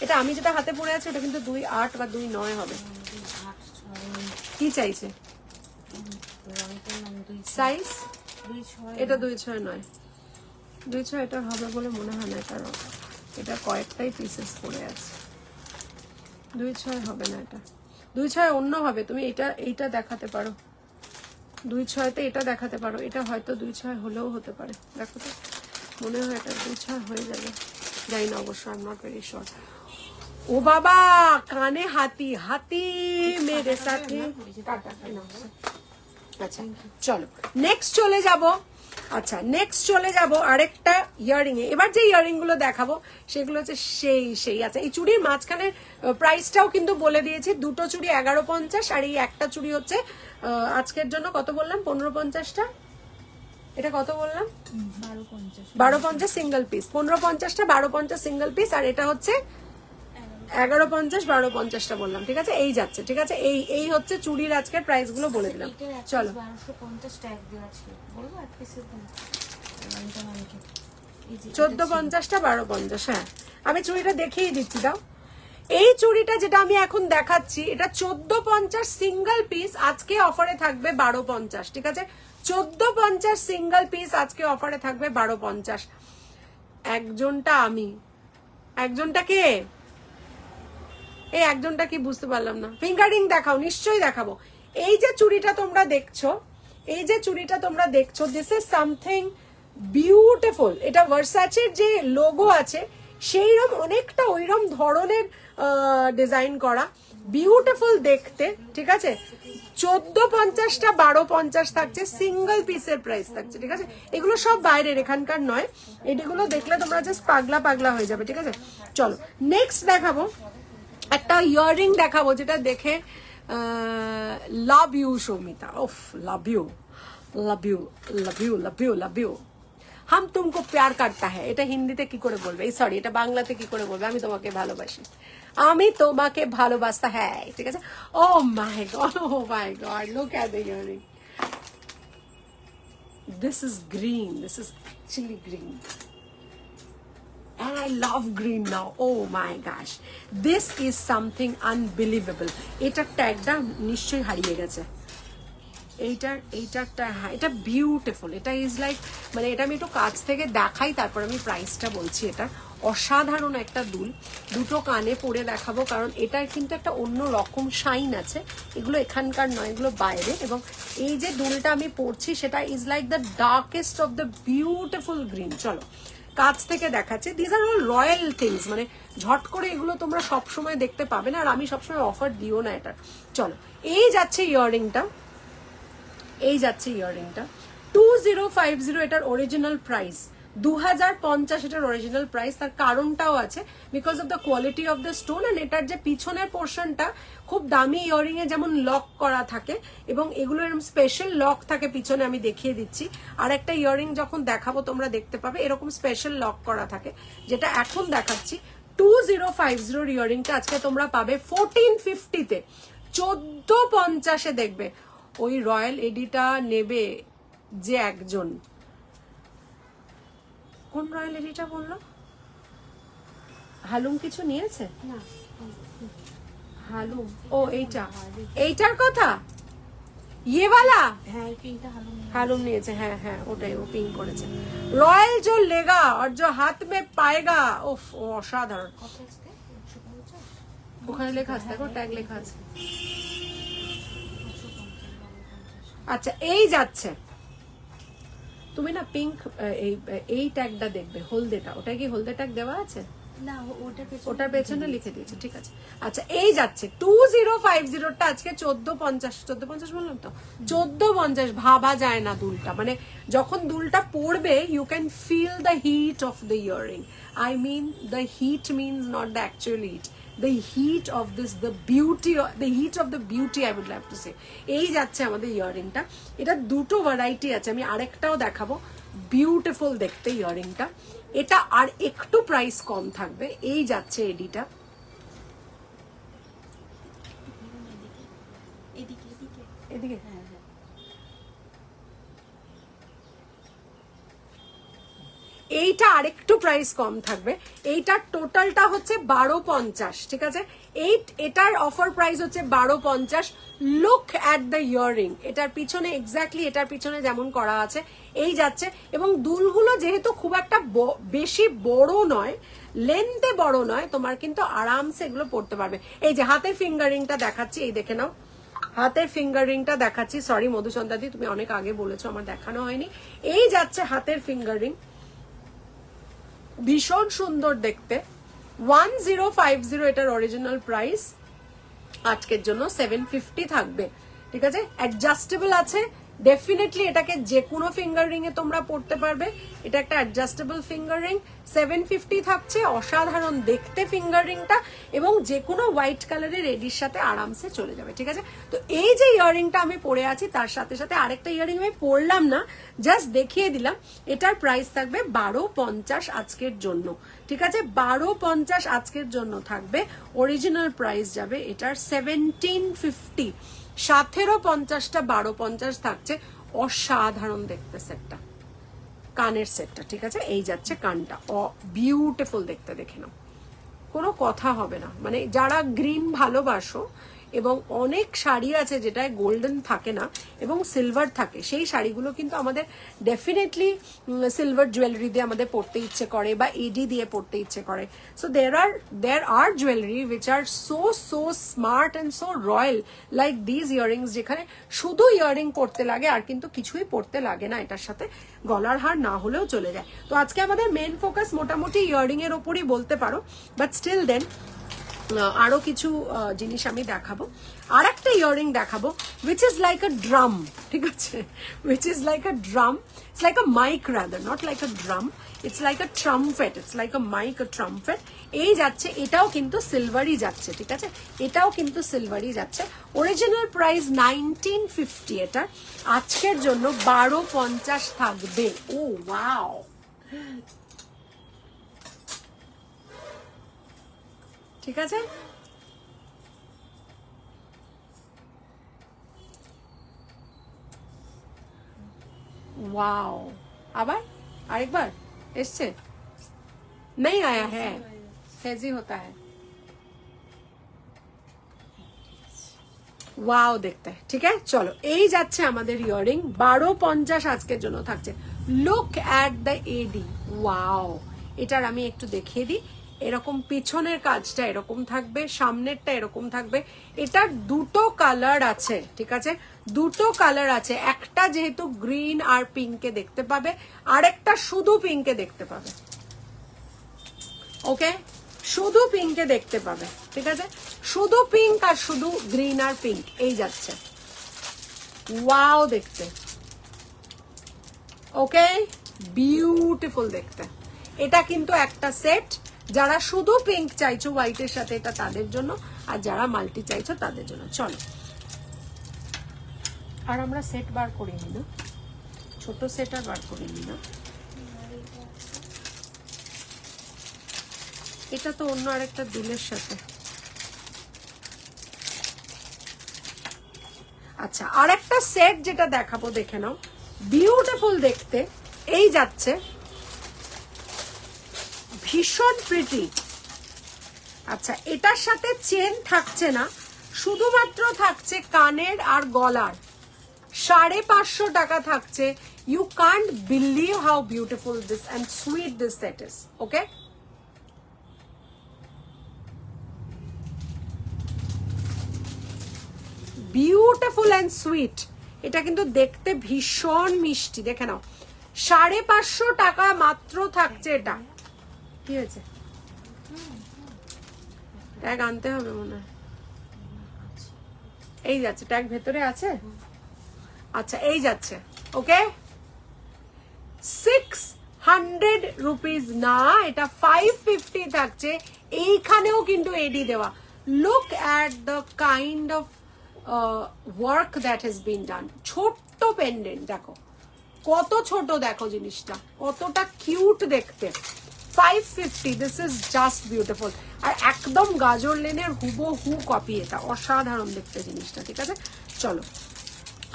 এটা আমি যেটা হাতে পড়ে আছে ওটা কিন্তু 2.8 বা 2.9 হবে। কি চাইছে সাইজ? এটা 2.6 নয়, 2.6 এটা হবে বলে মনে হয় না, কারণ এটা কয়েকটাই পিসেস পড়ে আছে। 2.6 হবে না, এটা 2.6 অন্য হবে। তুমি এইটা দেখাতে পারো, 2.6তে এটা দেখাতে পারো। এটা হয়তো 2.6 হলেও হতে পারে, দেখো তো, মনে হয় এটা 2.6 হয়ে যাবে, যাই না অবশ্য, I am not very sure. ও বাবা, কানে হাতি, হাতি মেরে সাথে। আচ্ছা চলো নেক্সট চলে যাব। আচ্ছা নেক্সট চলে যাব আরেকটা ইয়ারিং এ। এবার যে ইয়ারিং গুলো দেখাবো সেগুলো হচ্ছে সেই আচ্ছা এই চুড়ির মাঝখানের প্রাইসটাও কিন্তু বলে দিয়েছি। দুটো চুড়ি 11.50 আর এই একটা চুড়ি হচ্ছে আজকের জন্য কত বললাম 15.50টা, এটা কত বললাম 12.50 সিঙ্গেল পিস, 15.50টা 12.50 সিঙ্গেল পিস, আর এটা হচ্ছে 11.50 12.50টা বললাম। ঠিক আছে এই যাচ্ছে, ঠিক আছে এই হচ্ছে চুড়ির আজকের প্রাইস গুলো বলে দিলাম। চলো 1250 ট্যাগ দেওয়া ছিল, বলবো 8 পিসের দাম 14.50টা 12.50। হ্যাঁ আমি চুড়িটা দেখিয়ে দিচ্ছি, দাও। এই চুড়িটা যেটা আমি এখন দেখাচ্ছি এটা 14.50 সিঙ্গেল পিস, আজকে অফারে থাকবে 12.50। ঠিক আছে 14.50 সিঙ্গেল পিস, আজকে অফারে থাকবে 12.50। একজনটা আমি, একজনটা কে? এই একজনটা কি বুঝতে পারলাম না। ফিঙ্গারিং দেখাও, নিশ্চয়ই দেখাবো। এই যে চুড়িটা তোমরা দেখছো, এই যে চুড়িটা তোমরা দেখছো, দিস ইজ সামথিং বিউটিফুল। এটা ভার্সাচের যে লোগো আছে সেইরকম অনেকটা ওইরকম ধরনের ডিজাইন করা, বিউটিফুল দেখতে। ঠিক আছে 14.50টা 12.50 থাকছে, সিঙ্গেল পিসের প্রাইস থাকছে। ঠিক আছে এগুলো সব বাইরের, এখানকার নয়। এগুলো দেখলে তোমরা জাস্ট পাগলা পাগলা হয়ে যাবে। ঠিক আছে চলো নেক্সট দেখাবো একটা ইয়ারিং দেখাবো, যেটা দেখে লাভ ইউ সৌমিতা, ওফ love you love you love you love you love you হাম তুমকো প্যার কাটতা হ্যায়, এটা হিন্দিতে কি করে বলবে, সরি এটা বাংলাতে কি করে বলবে, আমি তোমাকে ভালোবাসি, আমি তোমাকে ভালোবাসতা হ্যায়। ঠিক আছে oh my god look at the earring, this is green, this is actually green and I love green now. Oh my gosh, this is something unbelievable. এটা ট্যাগটা নিশ্চয়ই হারিয়ে গেছে, এইটারটা হ্যাঁ এটা বিউটিফুল। এটা ইজ লাইক মানে এটা আমি একটু কাছ থেকে দেখাই তারপর আমি প্রাইসটা বলছি। এটা অসাধারণ একটা দুল, দুটো কানে পরে দেখাবো কারণ এটার কিন্তু একটা অন্য রকম শাইন আছে। এগুলো এখানকার নয়, এগুলো বাইরে। এবং এই যে দুলটা আমি পরছি সেটা is like the darkest of the beautiful green. চলো কাছ থেকে দেখাচ্ছে, this are all royal things, মানে ঝট করে এগুলো তোমরা সবসময় দেখতে পাবে না, আর আমি সবসময় অফার দিও না এটা। চলো এই যাচ্ছে ইয়াররিংটা, এই যাচ্ছে ইয়াররিংটা 2050, এটার অরিজিনাল প্রাইস 2050, এটার অরিজিনাল প্রাইস। তার কারণটাও আছে, because of the quality of the stone. And এটার যে পিছনের পোর্শনটা খুব দামি ইয়াররিং এ যেমন লক করা থাকে, এবং এগুলো এরকম স্পেশাল লক থাকে পিছনে, আমি দেখিয়ে দিচ্ছি। আর একটা ইয়াররিং যখন দেখাবো তোমরা দেখতে পাবে এরকম স্পেশাল লক করা থাকে, যেটা এখন দেখাচ্ছি 2050 ইয়াররিংটা আজকে তোমরা পাবে 1450-তে, 1450-এ। দেখবে ওই রয়্যাল এডিটা নেবে যে একজন, কোন রয়্যাল এডিটা বললো? হালুম কিছু নিয়েছে না, হালুম ও এইটা, এইটার কথা ये वाला হ্যাঁ পিঙ্কটা हालूम নিয়েছে। হ্যাঁ হ্যাঁ ওটাই, ও পিঙ্ক করেছে। রয়্যাল जो लेगा और जो हाथ में पाएगा, উফ ও অসাধারণ। ওখানে লেখা আছে, দেখো ট্যাগ লেখা আছে। আচ্ছা এই যাচ্ছে, তুমি না পিঙ্ক এই ট্যাগটা দেখবে, হলদেটা, ওটা কি হলদে ট্যাগ দেওয়া আছে? না ওটার পেছনে লিখে দিয়েছে। ঠিক আছে আচ্ছা এই যাচ্ছে 2050টা আজকে 1450 বললাম তো 1450। ভাবা যায় না দুলটা, মানে যখন দুলটা পড়বে you can feel the heat of the earring. I mean the heat means not the actual heat, the heat of this, the heat of the beauty, I would like to say. এই যাচ্ছে আমাদের ইয়াররিংটা। এটা দুটো variety আছে, আমি আরেকটাও দেখাবো। Beautiful দেখতে ইয়াররিংটা, এটা আর একটু প্রাইস কম থাকবে। এই যাচ্ছে এডিটা, এদিকে এইটা আরেকটু প্রাইস কম থাকবে। এইটার টোটালটা হচ্ছে 1250। ঠিক আছে এটার অফার প্রাইস হচ্ছে 1250। লুক অ্যাট দ্য ইয়াররিং, এটার পিছনে এক্স্যাক্টলি এটার পিছনে যেমন করা আছে এই যাচ্ছে। এবং দুলগুলো যেহেতু খুব একটা বেশি বড় নয়, লেন্থে বড় নয়, তোমার কিন্তু আরামসে এগুলো পড়তে পারবে। এই যে হাতের ফিঙ্গারিংটা দেখাচ্ছি, এই দেখে নাও হাতের ফিঙ্গারিংটা দেখাচ্ছি। সরি মধুচন্দ্রাদি, তুমি অনেক আগে বলেছো, আমার দেখানো হয়নি। এই যাচ্ছে হাতের ফিঙ্গারিং, ভীষণ সুন্দর দেখতে। 1050 এটার অরিজিনাল প্রাইস, আজকের জন্য 750 থাকবে। ঠিক আছে অ্যাডজাস্টেবল আছে, ডেফিনেটলি এটাকে যে কোনো ফিঙ্গার রিং এ তোমরা পড়তে পারবে। এটা একটা অ্যাডজাস্টেবল ফিঙ্গার রিং, 750 থাকছে, অসাধারণ দেখতে ফিঙ্গার রিংটা, এবং যে কোনো হোয়াইট কালারের রেডির সাথে আরামসে চলে যাবে, ঠিক আছে। তো এই যে ইয়াররিংটা আমি পরে আছি তার সাথে সাথে আরেকটা ইয়াররিং আমি পরলাম না, জাস্ট দেখিয়ে দিলাম। এটার প্রাইস থাকবে 1250 আজকের জন্য, ঠিক আছে। 1250 আজকের জন্য থাকবে, অরিজিনাল প্রাইস যাবে এটার 1750, 1750টা 1250 থাকছে। অসাধারণ দেখতে সেটটা, কানের সেটটা, ঠিক আছে। এই যাচ্ছে কানটা, বিউটিফুল দেখতে, দেখে নাও, কোনো কথা হবে না। মানে যারা গ্রিন ভালোবাসো, এবং অনেক শাড়ি আছে যেটায় গোল্ডেন থাকে না এবং সিলভার থাকে, সেই শাড়িগুলো কিন্তু আমাদের ডেফিনেটলি সিলভার জুয়েলারি দিয়ে আমাদের পরতে ইচ্ছে করে বা এডি দিয়ে পরতে ইচ্ছে করে। So there are jewelry which are so smart and so royal like these earrings, যেখানে শুধু ইয়াররিং পরতে লাগে আর কিন্তু কিছুই পরতে লাগে না, এটার সাথে গলার হার না হলেও চলে যায়। তো আজকে আমাদের মেন ফোকাস মোটামুটি ইয়াররিং এর ওপরই বলতে পারো, বাট স্টিল দেন আরো কিছু জিনিস আমি দেখাবো। আর একটা ইয়াররিং দেখাবো which is like a drum, ঠিক আছে, which is like a drum, it's like a mic rather, not like a drum, it's like a trumpet, it's like a mic, a trumpet। এই যাচ্ছে, এটাও কিন্তু সিলভারই যাচ্ছে, ঠিক আছে, এটাও কিন্তু সিলভারই যাচ্ছে। অরিজিনাল প্রাইস 1950, এটা আজকের জন্য 1250 থাকবে। ও ওয়াও, ঠিক আছে। ওয়াও, আবার আরেকবার এসছে, नहीं आया है, ऐसे ही होता है। ওয়াও দেখতে, ঠিক আছে। চলো, এই যাচ্ছে আমাদের ইয়াররিং, 1250 আজকের জন্য থাকছে। Look at the AD, wow. এটার আমি একটু দেখিয়ে দিই, এরকম পিছনের কাজটা এরকম থাকবে, সামনেরটা এরকম থাকবে। এটার দুটো কালার আছে, ঠিক আছে, দুটো কালার আছে। একটা যেহেতু গ্রিন আর পিঙ্কে দেখতে পাবে, আরেকটা শুধু পিঙ্কে দেখতে পাবে, ওকে, শুধু পিঙ্কে দেখতে পাবে, ঠিক আছে, শুধু পিঙ্ক আর শুধু গ্রিন আর পিঙ্ক, এই যাচ্ছে। ওয়াও দেখতে, ওকে, বিউটিফুল দেখতে। এটা কিন্তু একটা সেট, যারা শুধু পিঙ্ক চাইছো হোয়াইটের সাথে এটা তাদের জন্য, আর যারা মাল্টি চাইছো তাদের জন্য। চলো, আর আমরা সেট বার করিনি না, ছোট সেট আর বার করিনি না, এটা তো অন্য আরেকটা দুলের সাথে। আচ্ছা, আর একটা সেট যেটা দেখাবো, দেখে নাও, বিউটিফুল দেখতে, এই যাচ্ছে, ভীষণ প্রিটি। আচ্ছা, এটার সাথে চেন থাকছে না, শুধুমাত্র থাকছে কানের আর গলার, 550 টাকা থাকছে। You can't believe how beautiful this and sweet this set is, okay. Beautiful and sweet, এটা কিন্তু দেখতে ভীষণ মিষ্টি, দেখে নাও, 550 টাকা মাত্র থাকছে। এটা কি হয়েছে, ট্যাগ আনতে হবে মনে হয়, এই যাচ্ছে, ট্যাগ ভেতরে আছে। আচ্ছা, এই যাচ্ছে, ওকে, 600 রুপিস না, এটা 550 থাকছে। এইখানেও কিন্তু এডি দেওয়া। Look at the kind of work that has been done. ছোট্ট পেন্ডেন্ট দেখো, কত ছোট, দেখো জিনিসটা কতটা কিউট দেখতে। 550, দিস ইজ জাস্ট বিউটিফুল। আর একদম গাজর লেনের হুবহু কপি, এটা অসাধারণ দেখতে জিনিসটা, ঠিক আছে। চলো,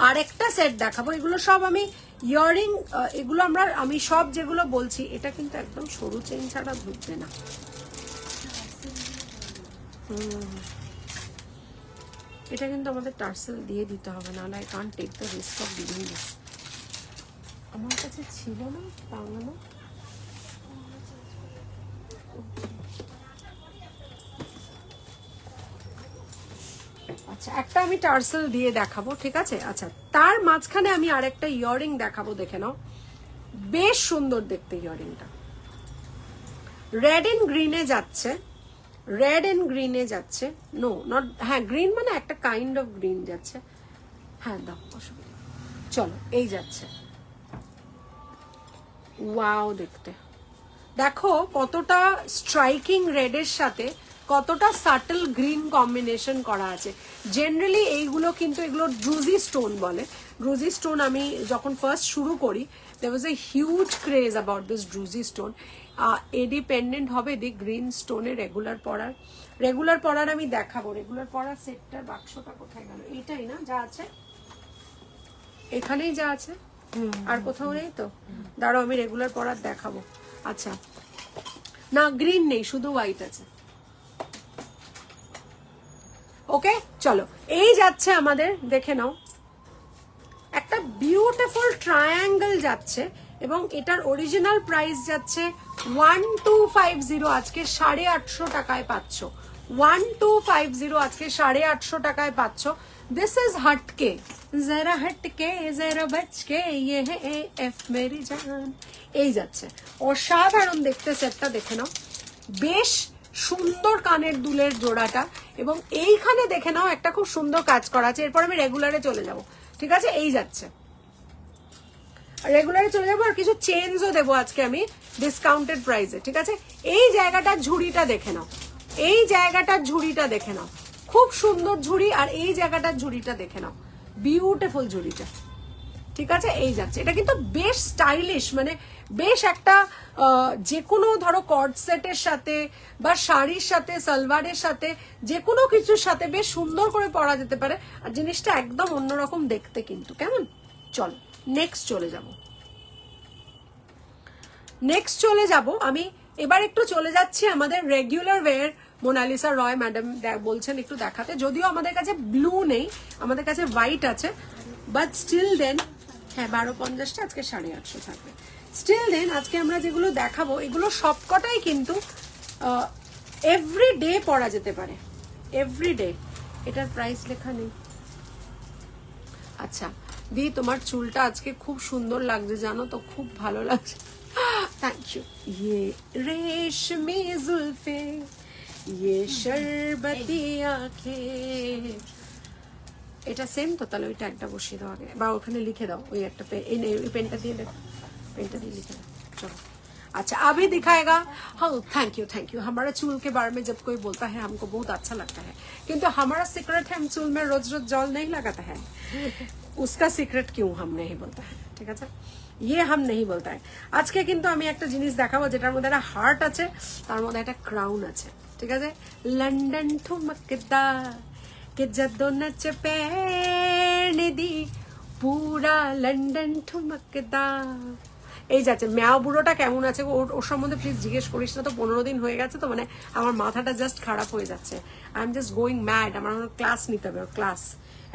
আরেকটা সেট দেখাবো। এগুলো সব আমি ইয়াররিং, এগুলো আমি সব যেগুলো বলছি, এটা কিন্তু একদম সরু চেইন ছাড়া ঢুকবে না। এটা কিন্তু আমাদের টার্সেল দিয়ে দিতে হবে, নাহলে I can't take the risk of giving this. আমার কাছে ছিল না টাঙানো। আচ্ছা, একটা আমি টার্সেল দিয়ে দেখাবো, ঠিক আছে। আচ্ছা, তার মাঝখানে আমি আরেকটা ইয়াররিং দেখাবো, দেখে নাও, বেশ সুন্দর দেখতে ইয়াররিংটা। রেড এন্ড গ্রিনে যাচ্ছে, রেড এন্ড গ্রিনে যাচ্ছে, নো নট, হ্যাঁ গ্রিন, মানে একটা কাইন্ড অফ গ্রিন যাচ্ছে। হ্যাঁ দাও, অসুবিধা। চলো এই যাচ্ছে, ওয়াও দেখতে, দেখো কতটা স্ট্রাইকিং রেডের সাথে কতটা সাটল গ্রিন কম্বিনেশন করা আছে। জেনারেলি এইগুলো কিন্তু এগুলো ড্রুজি স্টোন বলে। ড্রুজি স্টোন আমি যখন ফার্স্ট শুরু করি there was a huge craze about this druzy stone. AD pendant হবে দি গ্রিন স্টোনে রেগুলার পরার আমি দেখাবো। রেগুলার পরার সেটটার বাক্সটা কোথায় গেল? এইটাই না যা আছে, এখানেই যা আছে, আর কোথাও নেই তো? দাঁড়াও আমি রেগুলার পরার দেখাবো। আচ্ছা না, গ্রিন নেই, শুধু হোয়াইট আছে। ওকে চলো এই যাচ্ছে আমাদের, দেখে নাও একটা বিউটিফুল ট্রায়াঙ্গেল যাচ্ছে এবং এটার অরিজিনাল প্রাইস যাচ্ছে 1250, আজকে 850 টাকায় পাচ্ছ। 1250 আজকে 850 টাকায় পাচ্ছ। দিস ইজ হটকে, জরা হটকে জরা বচকে ইয়ে হে এফ মেরি জান। এই যাচ্ছে অসাধারণ দেখতে সেটটা, দেখে নাও বেশ সুন্দর কানের দুলের জোড়াটা, এবং এইখানে দেখে নাও একটা খুব সুন্দর কাজ করা আছে। এরপর আমি রেগুলারে চলে যাব, ঠিক আছে? এই যাচ্ছে রেগুলারে চলে যাবো, আর কিছু চেঞ্জও দেবো আজকে আমি ডিসকাউন্টেড প্রাইসে, ঠিক আছে? এই জায়গাটার ঝুড়িটা দেখে নাও, এই জায়গাটার ঝুড়িটা দেখে নাও, খুব সুন্দর ঝুড়ি। আর এই জায়গাটার ঝুড়িটা দেখে নাও, বিউটিফুল ঝুড়িটা, ঠিক আছে? এই যাচ্ছে, এটা কিন্তু বেশ স্টাইলিশ, মানে বেশ একটা যে কোনো ধরো কর্ড সেটের সাথে বা শাড়ির সাথে সালোয়ারের সাথে যে কোনো কিছুর সাথে বেশ সুন্দর করে পরা যেতে পারে। আর জিনিসটা একদম অন্যরকম দেখতে কিন্তু, কেমন? চলো নেক্সট চলে যাব আমি এবার একটু চলে যাচ্ছি আমাদের রেগুলার ওয়্যার। মোনালিসা রয় ম্যাডাম বলছেন একটু দেখাতে, যদিও আমাদের কাছে ব্লু নেই, আমাদের কাছে হোয়াইট আছে, বাট স্টিল দেন, হ্যাঁ 1250টা আজকে 850 থাকবে। স্টিল দেন আজকে আমরা যেগুলো দেখাবো এগুলো সবকটাই কিন্তু এভরিডে পরা যেতে পারে, এভরিডে। এটার প্রাইস লেখা নেই। আচ্ছা দি, তোমার চুলটা আজকে খুব সুন্দর লাগছে, জানো তো, খুব ভালো লাগছে, থ্যাংক ইউ। ইয়ে রেশমি জুলফে ইয়ে শরবতি আঁখে, এটা সেম তো? তাহলে ওইটা একটা বসিয়ে দাও আগে, বা ওখানে লিখে দাও, ওই একটা এই পেনটা দিয়ে দেখো, पेंटा দিয়ে लिखा चलो। अच्छा अभी दिखाएगा। हाँ थैंक यू। हमारा चूल के बारे में जब कोई बोलता है हमको बहुत अच्छा लगता है, किंतु हमारा सीक्रेट है हम चूल में रोज रोज जल नहीं लगाता है, उसका सीक्रेट क्यों हम नहीं बोलता है, ঠিক আছে? ये हम नहीं बोलता है। আজকে কিন্তু আমি একটা জিনিস দেখাবো যেটার মধ্যে একটা হার্ট আছে, তার মধ্যে একটা ক্রাউন আছে, ঠিক আছে? লন্ডন ঠুমকদা কে যদো নচ পেন দি পুরা লন্ডন ঠুমকদা। এই যাচ্ছে ম্যাও বুড়োটা কেমন আছে ওর সম্বন্ধে প্লিজ জিজ্ঞেস করিস না তো, 15 দিন হয়ে গেছে তো, মানে আমার মাথাটা জাস্ট খারাপ হয়ে যাচ্ছে। I am just going mad. আমার ক্লাস নিতে হবে, ওর ক্লাস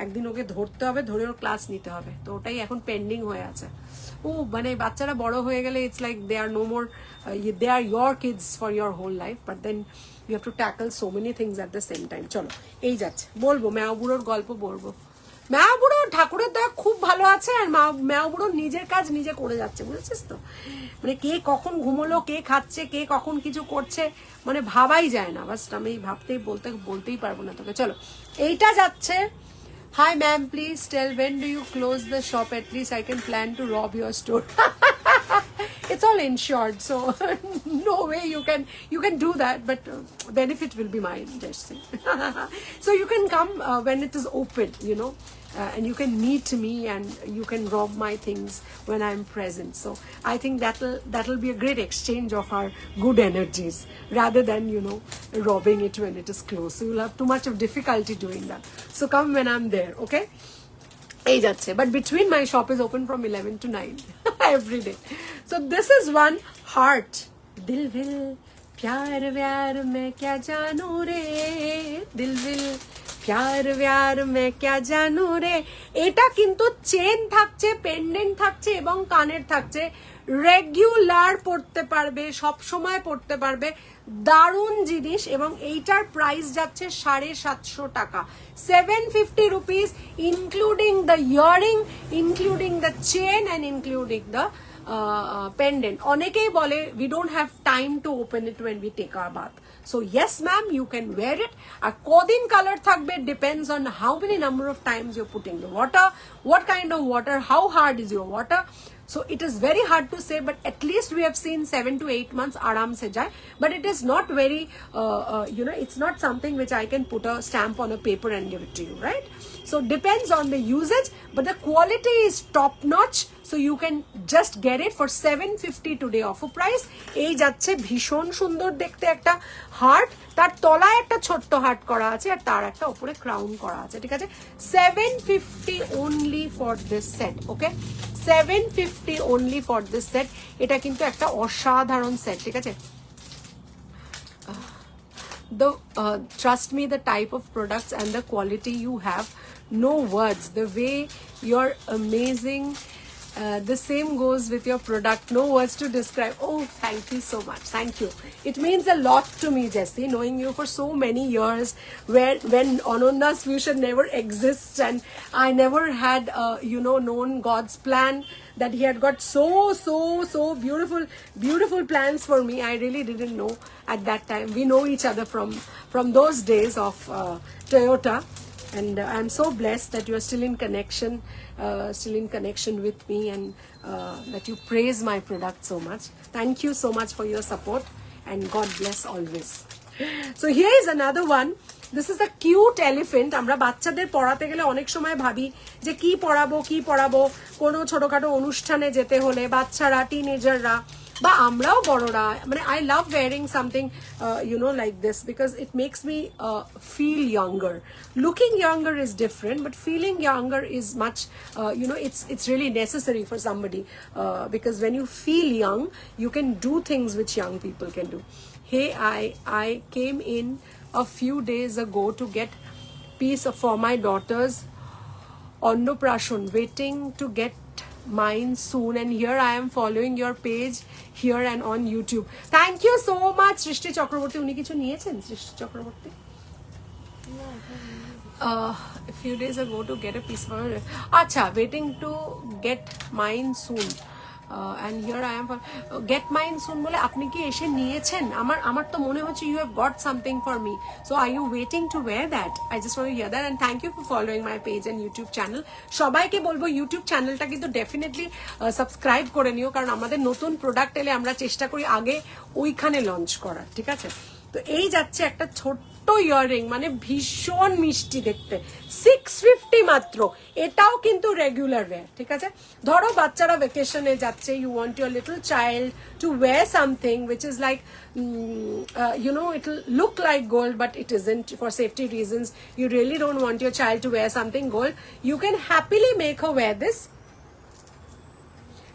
একদিন ওকে ধরতে হবে, ধরে ওর ক্লাস নিতে হবে, তো ওটাই এখন পেন্ডিং হয়ে আছে। ও মানে বাচ্চারা বড় হয়ে গেলে it's like they are no more, they are your kids for your whole life, but then you have to tackle so many things at the same time. চলো এই যাচ্ছে, বলবো ম্যাও বুড়োর গল্প বলবো। ম্যাও বুড়ো ঠাকুরের দয়া খুব ভালো আছে, আর ম্যাও বুড়ো নিজের কাজ নিজে করে যাচ্ছে, বুঝেছিস তো? মানে কে কখন ঘুমোলো, কে খাচ্ছে, কে কখন কিছু করছে, মানে ভাবাই যায় না। বাস আমি বলতেই পারবো না তোকে। চলো এইটা যাচ্ছে। Hi ma'am, please tell when do you close the shop, at least I can plan to rob your store. It's all insured, so no way you can do that, but benefit will be mine, just say. So you can come when it is open, you know, and you can meet me and you can rob my things when I'm present. So I think that'll be a great exchange of our good energies rather than, you know, robbing it when it is closed. So you'll have too much of difficulty doing that. So come when I'm there, okay? এই যাচ্ছে, but between my shop is open from 11 to 9 every day. So this is one heart. दिल will प्यार व्यार मैं क्या जानू रे, दिल will প্যার ব্যার মে ক্যা জানু রে। এটা কিন্তু চেন থাকছে, পেন্ডেন্ট থাকছে এবং কানের থাকছে, রেগুলার পড়তে পারবে, সব সময় পড়তে পারবে, দারুণ জিনিস। এবং এইটার প্রাইস যাচ্ছে 750 টাকা, 750 rupees, including the earring, including the chain and including the pendant. অনেকেই বলে we don't have time to open it when we take our bath, So yes ma'am, you can wear it. আর কদিন colour থাকবে depends on how many number of times you're putting the water, what kind of water, how hard is your water. So it is very hard to say, but at least we have seen 7 to 8 months aram se jai. But it is not very, it's not something which I can put a stamp on a paper and give it to you, right? So depends on the usage, but the quality is top notch. So you can just get it for 750 today offer price. এই যাচ্ছে ভীষণ সুন্দর দেখতে একটা heart, তার তলায় একটা ছোট্ট হার্ট করা আছে আর তার একটা উপরে ক্রাউন করা আছে, ঠিক আছে? 750 only for this set, okay? 750 only for this set. এটা কিন্তু একটা অসাধারণ সেট, ঠিক আছে? Trust me, the type of products and the quality you have, no words. The way you're amazing. The same goes with your product. No words to describe. Oh, thank you so much. Thank you. It means a lot to me, Jessie, knowing you for so many years, when Anonda's Fusion never exists and I never had, known God's plan, that he had got so beautiful plans for me. I really didn't know at that time. We know each other from those days of Toyota. And I'm so blessed that you are still in connection with me, and that you praise my product so much. Thank you so much for your support, and God bless always. So here is another one. This is a cute elephant. আমরা বাচ্চাদের পড়াতে গেলে অনেক সময় ভাবি যে কি পড়াবো কোনো ছোটখাটো অনুষ্ঠানে যেতে হলে বাচ্চারা, টিনেজাররা বা আমরাও বড়রা, মানে I love wearing something like this because it makes me feel younger. Looking younger is different, but feeling younger is much it's really necessary for somebody, because when you feel young you can do things which young people can do. Hey, I came in a few days ago to get piece for my daughter's Annoprashan, waiting to get mine soon, and here I am following your page here and on YouTube. Thank you so much, Srishti Chakraborty. উনি কিছু নিয়েছেন Srishti Chakraborty? A few days ago to get a piece for acha, waiting to get mine soon. And here I am for get mine soon বলে আপনি কি এসে নিয়েছেন? আমার তো মনে হচ্ছে you have got something for me. So are you waiting to wear that? I just want to hear that, and thank you for following my page and YouTube channel. সবাইকে বলবো YouTube চ্যানেলটা কিন্তু ডেফিনেটলি সাবস্ক্রাইব করে নিও, কারণ আমাদের নতুন product এলে আমরা চেষ্টা করি আগে ওইখানে লঞ্চ করার, ঠিক আছে? তো এই যাচ্ছে একটা ছোট্ট ইয়াররিং, মানে ভীষণ মিষ্টি দেখতে, 650 মাত্র। এটাও কিন্তু রেগুলার ওয়্যার, ঠিক আছে? ধরো বাচ্চারা ভ্যাকেশনে যাচ্ছে, you want your little child to wear something which is like it'll look like gold but it isn't, for safety reasons. You really don't want your child to wear something gold. You can happily make her wear this.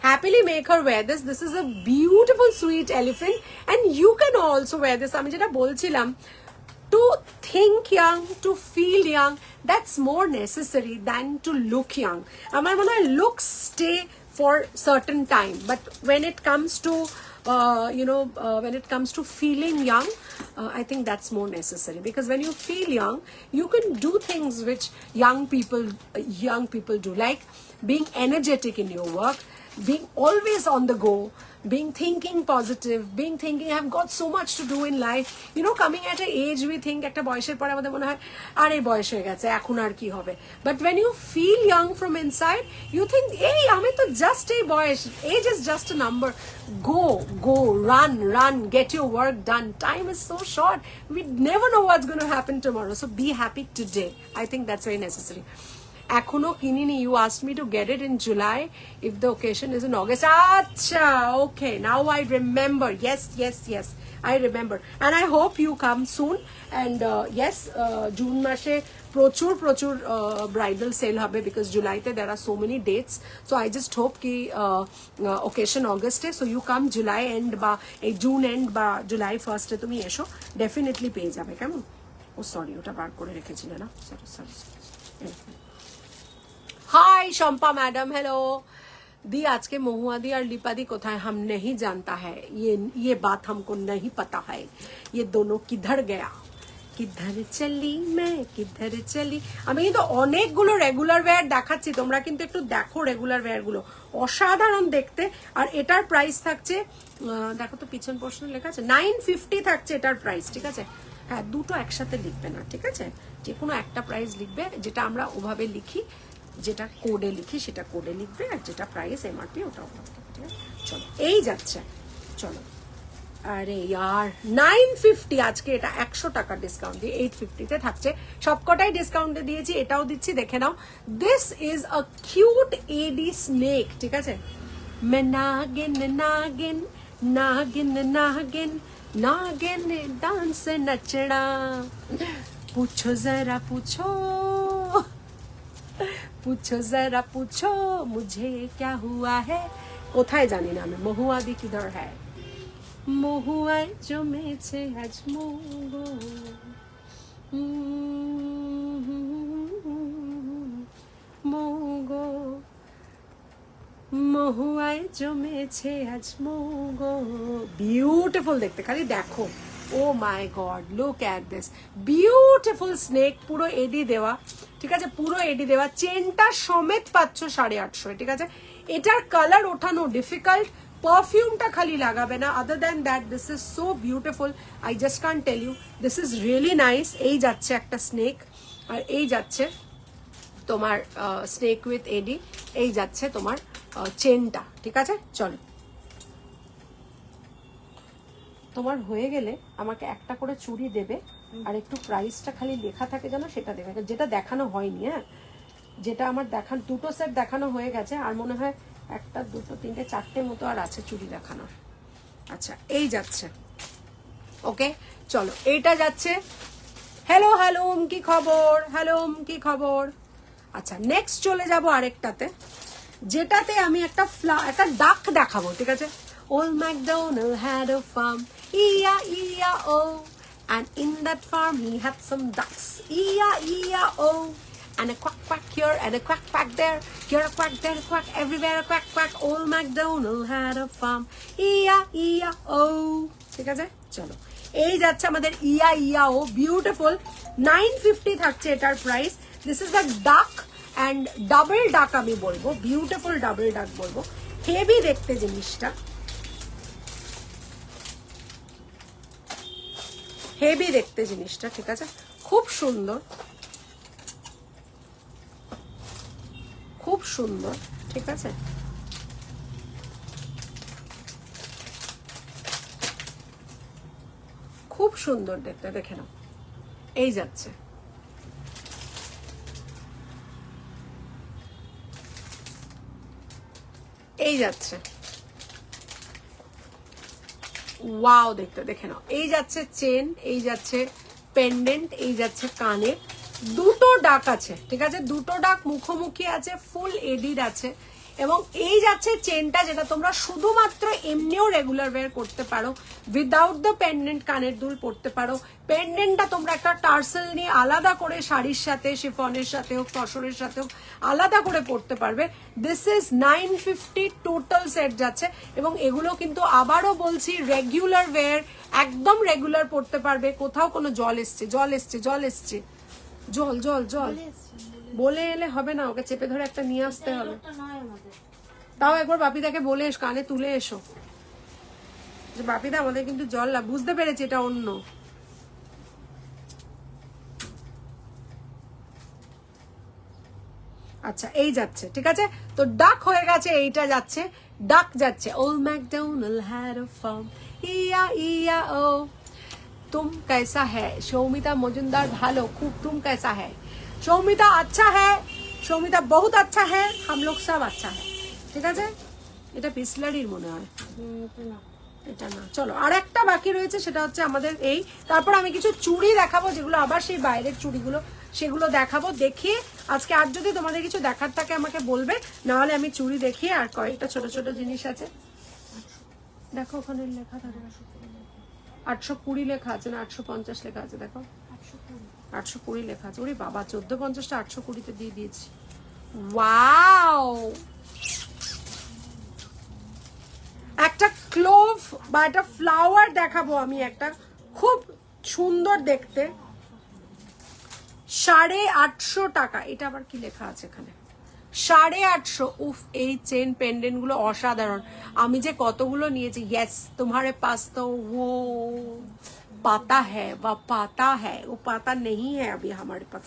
Happily make her wear this. This is a beautiful sweet elephant, and you can also wear this. আমি যেটা বলছিলাম, to think young, to feel young, that's more necessary than to look young. আমার মনে হয় looks stay for certain time, but when it comes to feeling young, I think that's more necessary, because when you feel young you can do things which young people do, like being energetic in your work, being always on the go, being thinking positive, I've got so much to do in life. Coming at an age we think একটা বয়সের পরে আমাদের মনে হয় আরে বয়স হয়ে গেছে এখন আর কি হবে, but when you feel young from inside you think এই আমি তো জাস্ট এই বয়স, age is just a number. Go, run, get your work done. Time is so short, we never know what's going to happen tomorrow, so be happy today. I think that's very necessary. এখনো কিনিনি, you asked me to get it in July if the occasion is in August. আচ্ছা, okay, now I remember. Yes, I remember, and I hope you come soon. And yes, June মাসে প্রচুর bridal sale হবে, because July তে there are so many dates. So I just hope ki occasion August e, so you come July end বা এই June end বা July 1st এ তুমি এসো, definitely পেয়ে যাবে, কেমন? ও সরি, ওটা বার করে রেখেছিলে না, সরি। हाय शम्पा मैडम, हेलो दी। आज के महुआ दी और लिपा दी कोथाय हम नहीं जानता है, ये बात हमको नहीं पता है, ये दोनों किधर गया, কিধর চলি মে কিধর চলি। আমি কিন্তু অনেকগুলো রেগুলার ওয়্যার দেখাচ্ছি, তোমরা কিন্তু একটু দেখো রেগুলার ওয়্যার গুলো, অসাধারণ দেখতে। আর এটার প্রাইস থাকছে, দেখো তো পিছন পোর্শনে লেখা আছে 950 থাকছে এটার প্রাইস, ঠিক আছে। হ্যাঁ, দুটো একসাথে লিখবে না, ঠিক আছে, যে কোনো একটা প্রাইস লিখবে, যেটা আমরা ওভাবে লিখি, যেটা কোডে লিখি সেটা কোডে লিখবে, আর যেটা প্রাইস এমআরপি ওটা ওভাবে লিখবে, ঠিক আছে। চলো এই যাচ্ছে, চলো। আরে ইয়ার 950, আজকে এটা 100 টাকা ডিসকাউন্ট দিয়ে 850-তে থাকছে। সবকটাই ডিসকাউন্টে দিয়েছি, এটাও দিচ্ছি, দেখে নাও। This is a cute AD snake, ঠিক আছে। মে নাগিন নাগিন নাগিন নাগিন नागिन डांस नचड़ा, पूछो जरा पूछो, पूछो जरा पूछो मुझे क्या हुआ है। কোথায় জানি না আমি, মহুয়াদি কিধর হ্যায়, মহুয়ায় জমেছে আজ মগো, মগো মহুয়ায় জমেছে আজ মগো। বিউটিফুল দেখতে, খালি দেখো। Oh my god, look at this beautiful snake, পুরো এডি দেওয়া, ঠিক আছে, পুরো এডি দেওয়া, চেনটা সমেত পাচ্ছ 850, ঠিক আছে। এটার কালার ওঠানো ডিফিকাল্ট, পারফিউমটা খালি লাগাবে না, other than that this is so beautiful, I just can't tell you, this is really nice. এই যাচ্ছে একটা স্নেক, আর এই যাচ্ছে তোমার স্নেক উইথ এডি, এই যাচ্ছে তোমার চেনটা, ঠিক আছে। চলো, তোমার হয়ে গেলে আমাকে একটা করে চুড়ি দেবে, আর একটু প্রাইসটা খালি লেখা থাকে যেন সেটা দেবে, যেটা দেখানো হয়নি। হ্যাঁ, যেটা আমার দেখান, দুটো সেট দেখানো হয়ে গেছে, আর মনে হয় একটা দুটো তিনটে চারটে মতো আর আছে চুড়ি দেখানোর। আচ্ছা, এই যাচ্ছে, ওকে। চলো, এইটা যাচ্ছে। হ্যালো হ্যালোম, কি খবর? হ্যালোম, কি খবর? আচ্ছা, নেক্সট চলে যাব আরেকটাতে, যেটাতে আমি একটা ডাক দেখাবো, ঠিক আছে। Old MacDonald had a farm, E-I-E-I-O, and in that farm he had some ducks, E-I-E-I-O, and a quack quack here and a quack quack there, here a quack, there a quack, everywhere a quack quack. Old MacDonald had a farm, E-I-E-I-O, ঠিক আছে। চলো, এই যাচ্ছে আমাদের E-I-E-I-O, beautiful, 950 থাকছে এটার price. This is the ডাক and double ডাক, আমি বলবো বিউটিফুল ডাবল ডাক বলবো, হেভি দেখতে জিনিসটা, হেভি দেখতে জিনিসটা, ঠিক আছে, খুব সুন্দর, খুব সুন্দর, ঠিক আছে। খুব সুন্দর দেখতে, দেখে নাও। এই যাচ্ছে, এই যাচ্ছে, ওয়াও দেখতে, দেখে নাও। এই যাচ্ছে চেন, এই যাচ্ছে পেন্ডেন্ট, এই যাচ্ছে কানে, দুটো ডাক আছে, ঠিক আছে, দুটো ডাক মুখোমুখি আছে, ফুল এডিড আছে, এবং এই যাচ্ছে চেনটা, যেটা তোমরা শুধুমাত্র এমনিও রেগুলার ওয়্যার করতে পারো, উইদাউট দ্য পেন্ডেন্ট কানের দুল পরতে পারো। পেন্ডেন্টটা তোমরা একটা টার্সেল নিয়ে আলাদা করে শাড়ির সাথে, শিফনের সাথে হোক, তসরের সাথে হোক, আলাদা করে পরতে পারবে। দিস ইজ 950 টোটাল সেট যাচ্ছে, এবং এগুলো কিন্তু আবারও বলছি রেগুলার ওয়্যার, একদম রেগুলার পরতে পারবে। কোথাও কোনো জল এসছে, জল এসছে, জল এসছে, জল জল জল বলে এলে হবে না, ওকে চেপে ধরে একটা নিয়ে আসতে হবে। তাও একবার বাপিদাকে বলে এসো, কানে তুলে এসো যে বাপিদা আমাদের কিন্তু জল, বুঝতে পেরেছি এটা অন্য। আচ্ছা, এই যাচ্ছে, ঠিক আছে। তো ডাক হয়ে গেছে, এইটা যাচ্ছে, ডাক যাচ্ছে। Old MacDonald had a farm, E-I-E-I-O, तुम कैसा है? সৌমিতা মজুমদার ভালো খুব, तुम कैसा है? সৌমিতা আচ্ছা হ্যাঁ, সৌমিতা বহুত আচ্ছা হ্যাঁ, हम लोग सब अच्छा है, ঠিক আছে। এটা বিসলারির মনে হয়, এটা না। চলো, আর একটা বাকি রয়েছে, সেটা হচ্ছে আমাদের এই। তারপর আমি কিছু চুড়ি দেখাবো, যেগুলো আবার সেই বাইরের চুড়িগুলো, সেগুলো দেখাবো। দেখিয়ে আজকে আর যদি তোমাদের কিছু দেখার থাকে আমাকে বলবে, নাহলে আমি চুড়ি দেখিয়ে, আর কয়েকটা ছোট ছোট জিনিস আছে, দেখো ওখানে লেখা থাকে 820 লেখা আছে না 850 লেখা আছে, দেখো 820 লেখা আছে। ওরে বাবা, 1450টা 820-তে দিয়ে দিয়েছি। ওয়াও, একটা ক্লোভ বা একটা ফ্লাওয়ার দেখাবো আমি, একটা খুব সুন্দর দেখতে, 850 টাকা। এটা আবার কি লেখা আছে এখানে? 850। উফ, এই চেন পেন্ডেন্ট গুলো অসাধারণ। আমি যে কতগুলো নিয়েছি। ইয়েস, तुम्हारे पास तो वो पाता है, वह पाता है, वो पाता नहीं है अभी हमारे पास।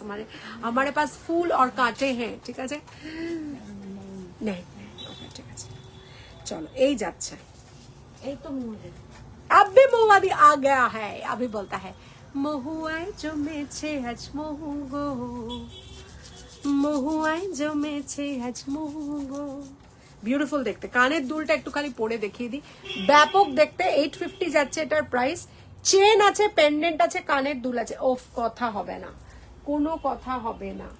हमारे पास फूल और कांटे हैं। ঠিক আছে, नहीं ওকে, ঠিক আছে। চলো, এই যাচ্ছে। এই তো মুড়ে अभी महुआदी आ गया है। अभी बोलता है महुआए জমেছে আজ মহু গো, মহুয়ায় জমেছে আজ মহু গো। বিউটিফুল দেখতে। কানের দুলটা একটু খালি পরে দেখিয়ে দিই। ব্যাপক দেখতে। 850 যাচ্ছে এটার প্রাইস। চেন আছে, পেন্ডেন্ট আছে, কানের দুল আছে। ওফ, কথা হবে না, কোনো কথা হবে না।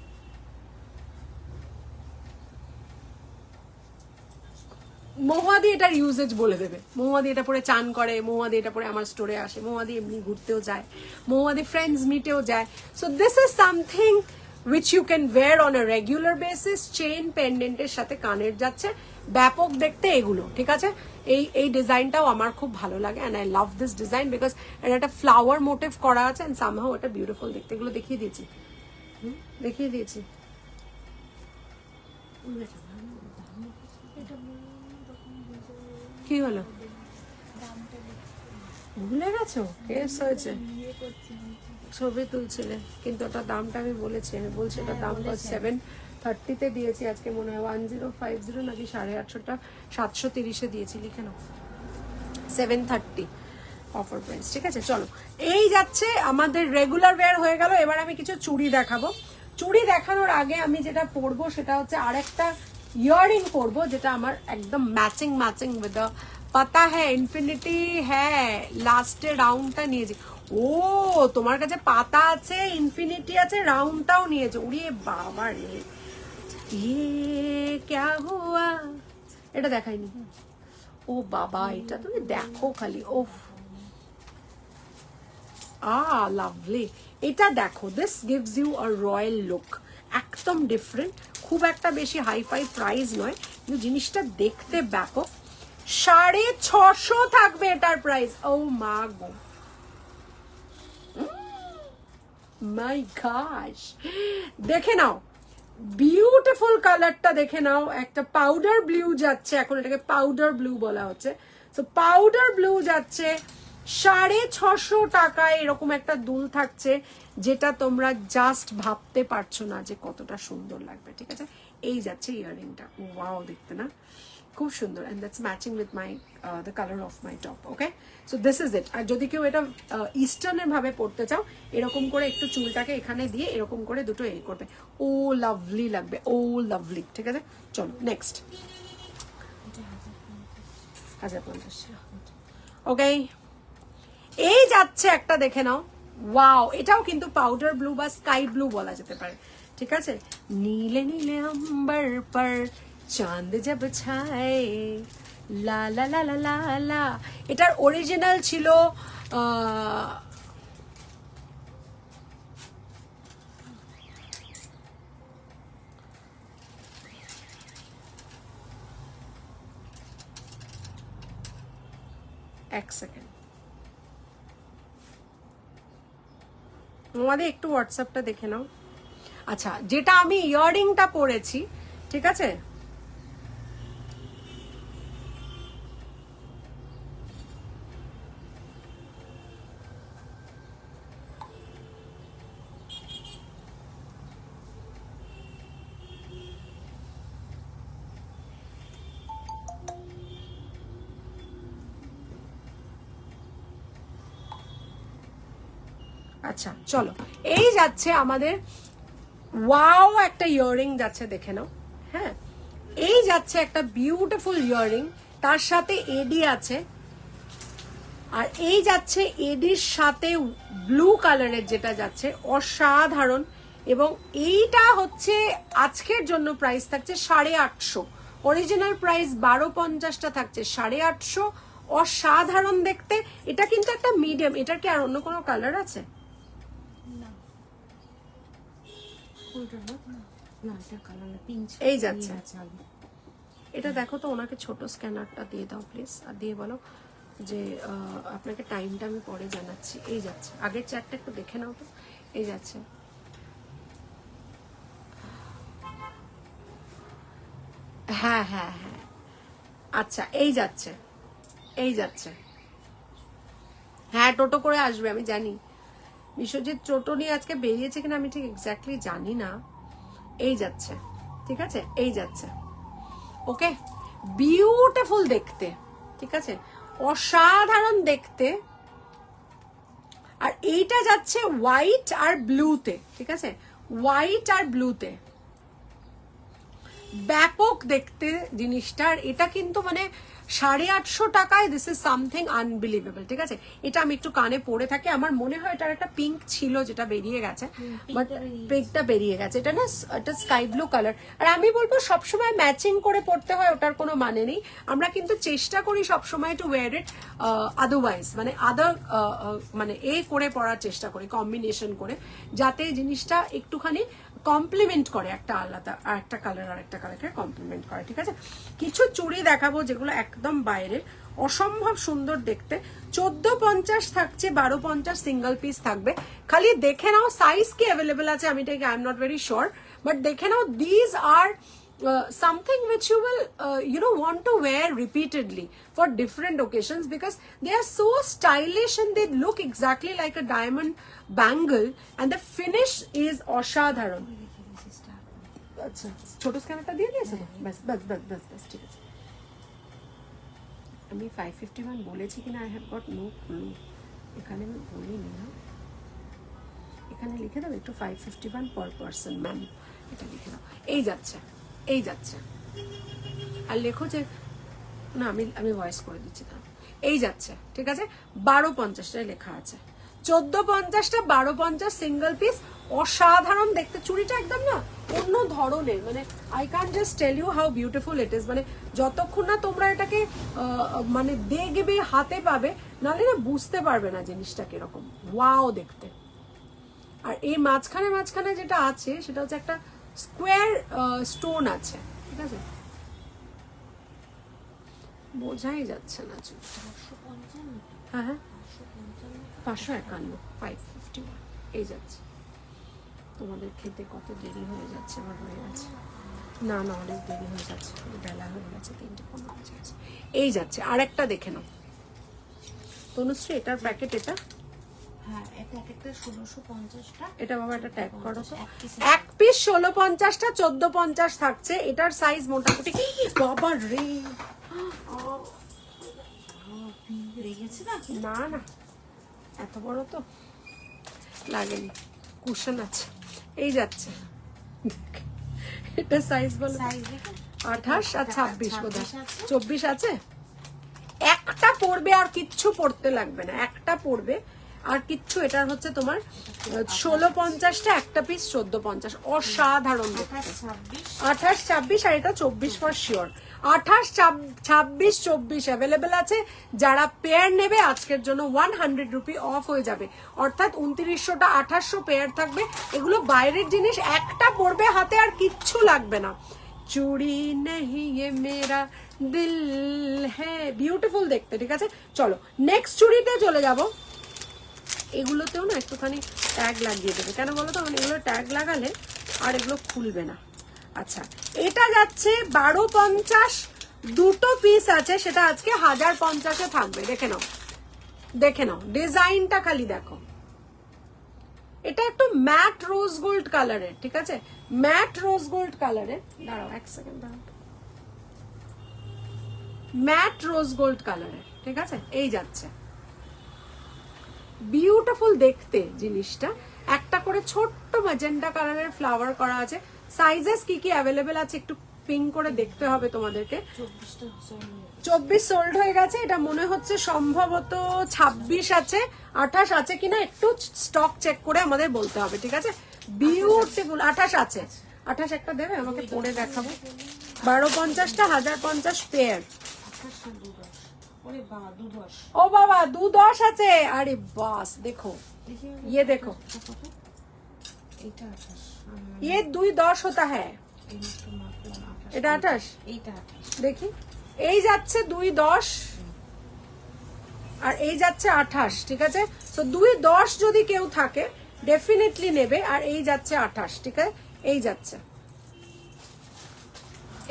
মহুয়াদি এটার ইউজেজ বলে দেবে। মহুয়াদি এটা পরে চান করে, মহুয়াদি এটা পরে আমার স্টোরে আসে, মহুয়াদি এমনি ঘুরতেও যায়, মহুয়াদি ফ্রেন্ডস মিটেও যায়। So this is something which you can wear on a regular basis. Chain পেন্ডেন্টের সাথে কানের যাচ্ছে, ব্যাপক দেখতে এগুলো। ঠিক আছে, এই ডিজাইনটাও আমার খুব ভালো লাগে and I love this design because এটা একটা ফ্লাওয়ার মোটিভ করা আছে and somehow এটা বিউটিফুল দেখতে। এগুলো দেখিয়ে দিয়েছি, দেখিয়ে দিয়েছি। কি হলো, ভুলে গেছো? কেস হয়েছে, ছবি তুলছিলে কিন্তু ওটা দামটা আমি বলেছি, আমি বলছি ওটার দাম 730 দিয়েছি আজকে, মনে হয় 1050 নাকি 850টা 730 দিয়েছি। লিখে নাও 730 অফার প্রাইস। ঠিক আছে, চলো এই যাচ্ছে আমাদের রেগুলার ওয়্যার হয়ে গেল। এবার আমি কিছু চুড়ি দেখাবো। চুড়ি দেখানোর আগে আমি যেটা পরবো সেটা হচ্ছে আরেকটা ইয়াররিং পরবো, যেটা আমার একদম ম্যাচিং উইথ দ্য পাতা হ্যাঁ ইনফিনিটি হ্যাঁ লাস্টে রাউন্ডটা নিয়েছি। ও, তোমার কাছে পাতা আছে, ইনফিনিটি আছে, রাউন্ডটাও নিয়েছে। উড়িয়ে বাবা রে, ক্যা হুয়া, এটা দেখাইনি। ও বাবা, এটা তুমি দেখো খালি। ওফ, লাভলি। এটা দেখো, this gives you a royal look. একদম ডিফারেন্ট, খুব একটা বেশি হাইফাই প্রাইস নয়, কিন্তু জিনিসটা দেখতে ব্যাপক। 650 থাকবে এটার প্রাইস। ও মা গো, মাই গশ, দেখে নাও বিউটিফুল কালারটা, দেখে নাও। একটা পাউডার ব্লু যাচ্ছে, এখন এটাকে পাউডার ব্লু বলা হচ্ছে। তো পাউডার ব্লু যাচ্ছে 650 টাকায়। এরকম একটা দুল থাকছে যেটা তোমরা জাস্ট ভাবতে পারছো না যে কতটা সুন্দর লাগবে। ঠিক আছে, এই যাচ্ছে ইয়াররিংটা। ওয়াও, দেখতে না খুব সুন্দর, and that's matching with my the color of my top. Okay, so this is it. আর যদি কেউ এটা ইস্টার্নের ভাবে পড়তে চাও, এরকম করে একটু চুলটাকে এখানে দিয়ে এরকম করে দুটো এই করবে, ও লাভলি লাগবে, ও লাভলি। ঠিক আছে, চলো নেক্সট। 1050। ওকে, এই যাচ্ছে একটা, দেখে নাও। ওয়াও, এটাও কিন্তু পাউডার ব্লু বা স্কাই ব্লু বলা যেতে পারে। ঠিক আছে, নীলে নীলে আম্বার পর চাঁদ জব ছায় লা লা লা লা লা লা। এটার অরিজিনাল ছিল এক সেকেন্ড, তোমাদের একটু হোয়াটসঅ্যাপটা দেখে নাও। আচ্ছা, যেটা আমি ইয়াররিংটা পরেছি, ঠিক আছে, আচ্ছা চলো, এই যাচ্ছে আমাদের ওয়াও একটা ইয়াররিং যাচ্ছে, দেখে নাও। হ্যাঁ, এই যাচ্ছে একটা বিউটিফুল ইয়াররিং, তার সাথে এডি আছে। আর এই যাচ্ছে এডির সাথে ব্লু কালারের যেটা যাচ্ছে, অসাধারণ। এবং এইটা হচ্ছে আজকের জন্য প্রাইস থাকছে 850। অরিজিনাল প্রাইস 1250টা থাকছে 850। অসাধারণ দেখতে। এটা কিন্তু একটা মিডিয়াম। এটার কি আর অন্য কোনো কালার আছে? এই যাচ্ছে, এটা দেখো তো। ওনাকে ছোট স্ক্যানারটা দিয়ে দাও প্লিজ, আর দিয়ে বলো যে আপনাকে টাইমটা আমি পরে জানাচ্ছি। এই যাচ্ছে, আগের চারটা একটু দেখে নাও তো। এই যাচ্ছে, হ্যাঁ হ্যাঁ হ্যাঁ, আচ্ছা এই যাচ্ছে, এই যাচ্ছে, হ্যাঁ টোটো করে আসবে আমি জানি। বিশ্বজিৎ টোটো নিয়ে আজকে বেরিয়েছে কিনা আমি ঠিক এক্স্যাক্টলি জানি না। এই যাচ্ছে, ঠিক আছে, এই যাচ্ছে। ওকে, বিউটিফুল দেখতে, ঠিক আছে, অসাধারণ দেখতে। আর এইটা যাচ্ছে হোয়াইট আর ব্লুতে, ঠিক আছে, হোয়াইট আর ব্লুতে, ব্যাপক দেখতে জিনিসটা। আর এটা কিন্তু মানে 850 টাকায় দিস ইজ সামথিং আনবিলিভেবল, ঠিক আছে। এটা আমি একটু কানে পরে থাকি, আমার মনে হয় এটার একটা পিঙ্ক ছিল যেটা বেরিয়ে গেছে, বাট পিঙ্কটা বেরিয়ে গেছে। এটা না, এটা স্কাই ব্লু কালার। আর আমি বলবো সবসময় ম্যাচিং করে পড়তে হয়, ওটার কোনো মানে নেই। আমরা কিন্তু চেষ্টা করি সবসময় টু ওয়্যার ইট আদারওয়াইজ, মানে আদার মানে করে পড়ার চেষ্টা করি, কম্বিনেশন করে, যাতে জিনিসটা একটুখানি কমপ্লিমেন্ট করে, একটা আলাদা আর একটা কালার আর একটা কালারকে কমপ্লিমেন্ট করে, ঠিক আছে। কিছু চুড়ি দেখাবো যেগুলো একদম বাইরের, অসম্ভব সুন্দর দেখতে। 1450 থাকছে, 1250 সিঙ্গেল পিস থাকবে। খালি দেখে নাও সাইজ কি অ্যাভেলেবেল আছে, আমি ঠিক I am not very sure, but দেখে নাও। These are something which you will want to wear repeatedly for different occasions, because they are so stylish and they look exactly like a diamond bangle, and the finish is অসাধারণ। আচ্ছা, ছোট স্ক্যানারটা দিয়ে দিয়েছে তো, বাস বাস বাস বাস বাস, ঠিক আছে। আমি 551 বলেছি কিনা, I have got no clue. এখানে আমি বলিনি না, এখানে লিখে দাও একটু 551 পার পারসন ম্যাম, এটা লিখে দাও। এই যাচ্ছে, এই যাচ্ছে, আর লেখো যে না, আমি ভয়েস করে দিচ্ছি না। এই যাচ্ছে, ঠিক আছে, 1250টায় লেখা আছে। 1450টা 1250 সিঙ্গেল পিস, অসাধারণ দেখতে। চুড়িটা একদম না অন্য ধরনের, মানে I can just tell you how beautiful it is. মানে যতক্ষণ না তোমরা এটাকে মানে দেখবে, হাতে পাবে, নাহলে না বুঝতে পারবে না জিনিসটা কিরকম ওয়াও দেখতে। আর এই মাঝখানে মাঝখানে যেটা আছে সেটা হচ্ছে একটা স্কোয়ার স্টোন আছে, ঠিক আছে, বোঝাই যাচ্ছে না। হ্যাঁ হ্যাঁ, 551, 551 এই যাচ্ছে। তোমাদের খেতে কত দেরি হয়ে যাচ্ছে, আমার হয়ে গেছে না, না অনেক দেরি হয়ে যাচ্ছে, বেলা হয়ে গেছে, 3:15 বেজে গেছে। এই যাচ্ছে, আর একটা দেখে নাও তনুশ্রী, এটার প্যাকেট, এটা হ্যাঁ, এটা একটা 1650টা। এটা বাবা একটা ট্যাগ করো তো, এক পিস 1650টা 1450 থাকছে। এটার সাইজ মোটামুটি, বাবা রে, না না এত বড় তো লাগেনি, কুশন আছে। এই যাচ্ছে, এটা সাইজ বলো, 28 আর 26 বোধহয়, 24 আছে। একটা পড়বে আর কিচ্ছু পড়তে লাগবে না, একটা পড়বে আর কিচ্ছু। এটার হচ্ছে তোমার 1650টা একটা পিস 1450, অসাধারণ দেখতে। 28, 26 আর এটা 24 ফর শিওর। 28, 26, 24 অ্যাভেলেবেল আছে। যারা পেয়ার নেবে আজকের জন্য 100 রুপি অফ হয়ে যাবে, অর্থাৎ 2900টা 2800 পেয়ার থাকবে। এগুলো বাইরের জিনিস, একটা পড়বে হাতে আর কিচ্ছু লাগবে না। চুড়ি নেহি ये मेरा दिल है, বিউটিফুল দেখতে, ঠিক আছে। চলো নেক্সট চুড়িতে চলে যাব। এগুলোতেও না একটুখানি ট্যাগ লাগিয়ে দেবে, কেন বলো তো, এগুলো ট্যাগ লাগালে আর এগুলো খুলবে না। আচ্ছা, এটা যাচ্ছে 1250, দুটো পিস আছে, সেটা আজকে 1050-এ থাকবে। দেখে নাও, দেখে নাও ডিজাইনটা, খালি দেখো। এটা একটু ম্যাট রোজ গোল্ড কালারের, ঠিক আছে, ম্যাট রোজ গোল্ড কালারের। দাঁড়াও এক সেকেন্ড, দাঁড়াও, ম্যাট রোজ গোল্ড কালারের, ঠিক আছে। এই যাচ্ছে, বিউটিফুল দেখতে জিনিসটা। একটা করে ছোট্ট ম্যাজেন্টা কালারের ফ্লাওয়ার করা আছে। সাইজেস কি কি অ্যাভেলেবেল আছে একটু পিং করে দেখতে হবে তোমাদেরকে। 24 সোল্ড হয়ে গেছে, এটা মনে হচ্ছে সম্ভবত 26 আছে, 28 আছে কিনা একটু স্টক চেক করে আমাদের বলতে হবে, ঠিক আছে। বিউটিফুল, 28 আছে, 28 একটা দেবে আমাকে, পরে দেখাবো। 1250টা 1050 পেয়ার। ও বাবা 210 আছে, আরে বাস, দেখো ये देखो, ये 210 होता है, এটা 28, দেখি। এই যাচ্ছে 210 আর এই যাচ্ছে 28, ঠিক আছে। তো 210 যদি কেউ থাকে ডেফিনেটলি নেবে, আর এই যাচ্ছে 28, ঠিক আছে। এই যাচ্ছে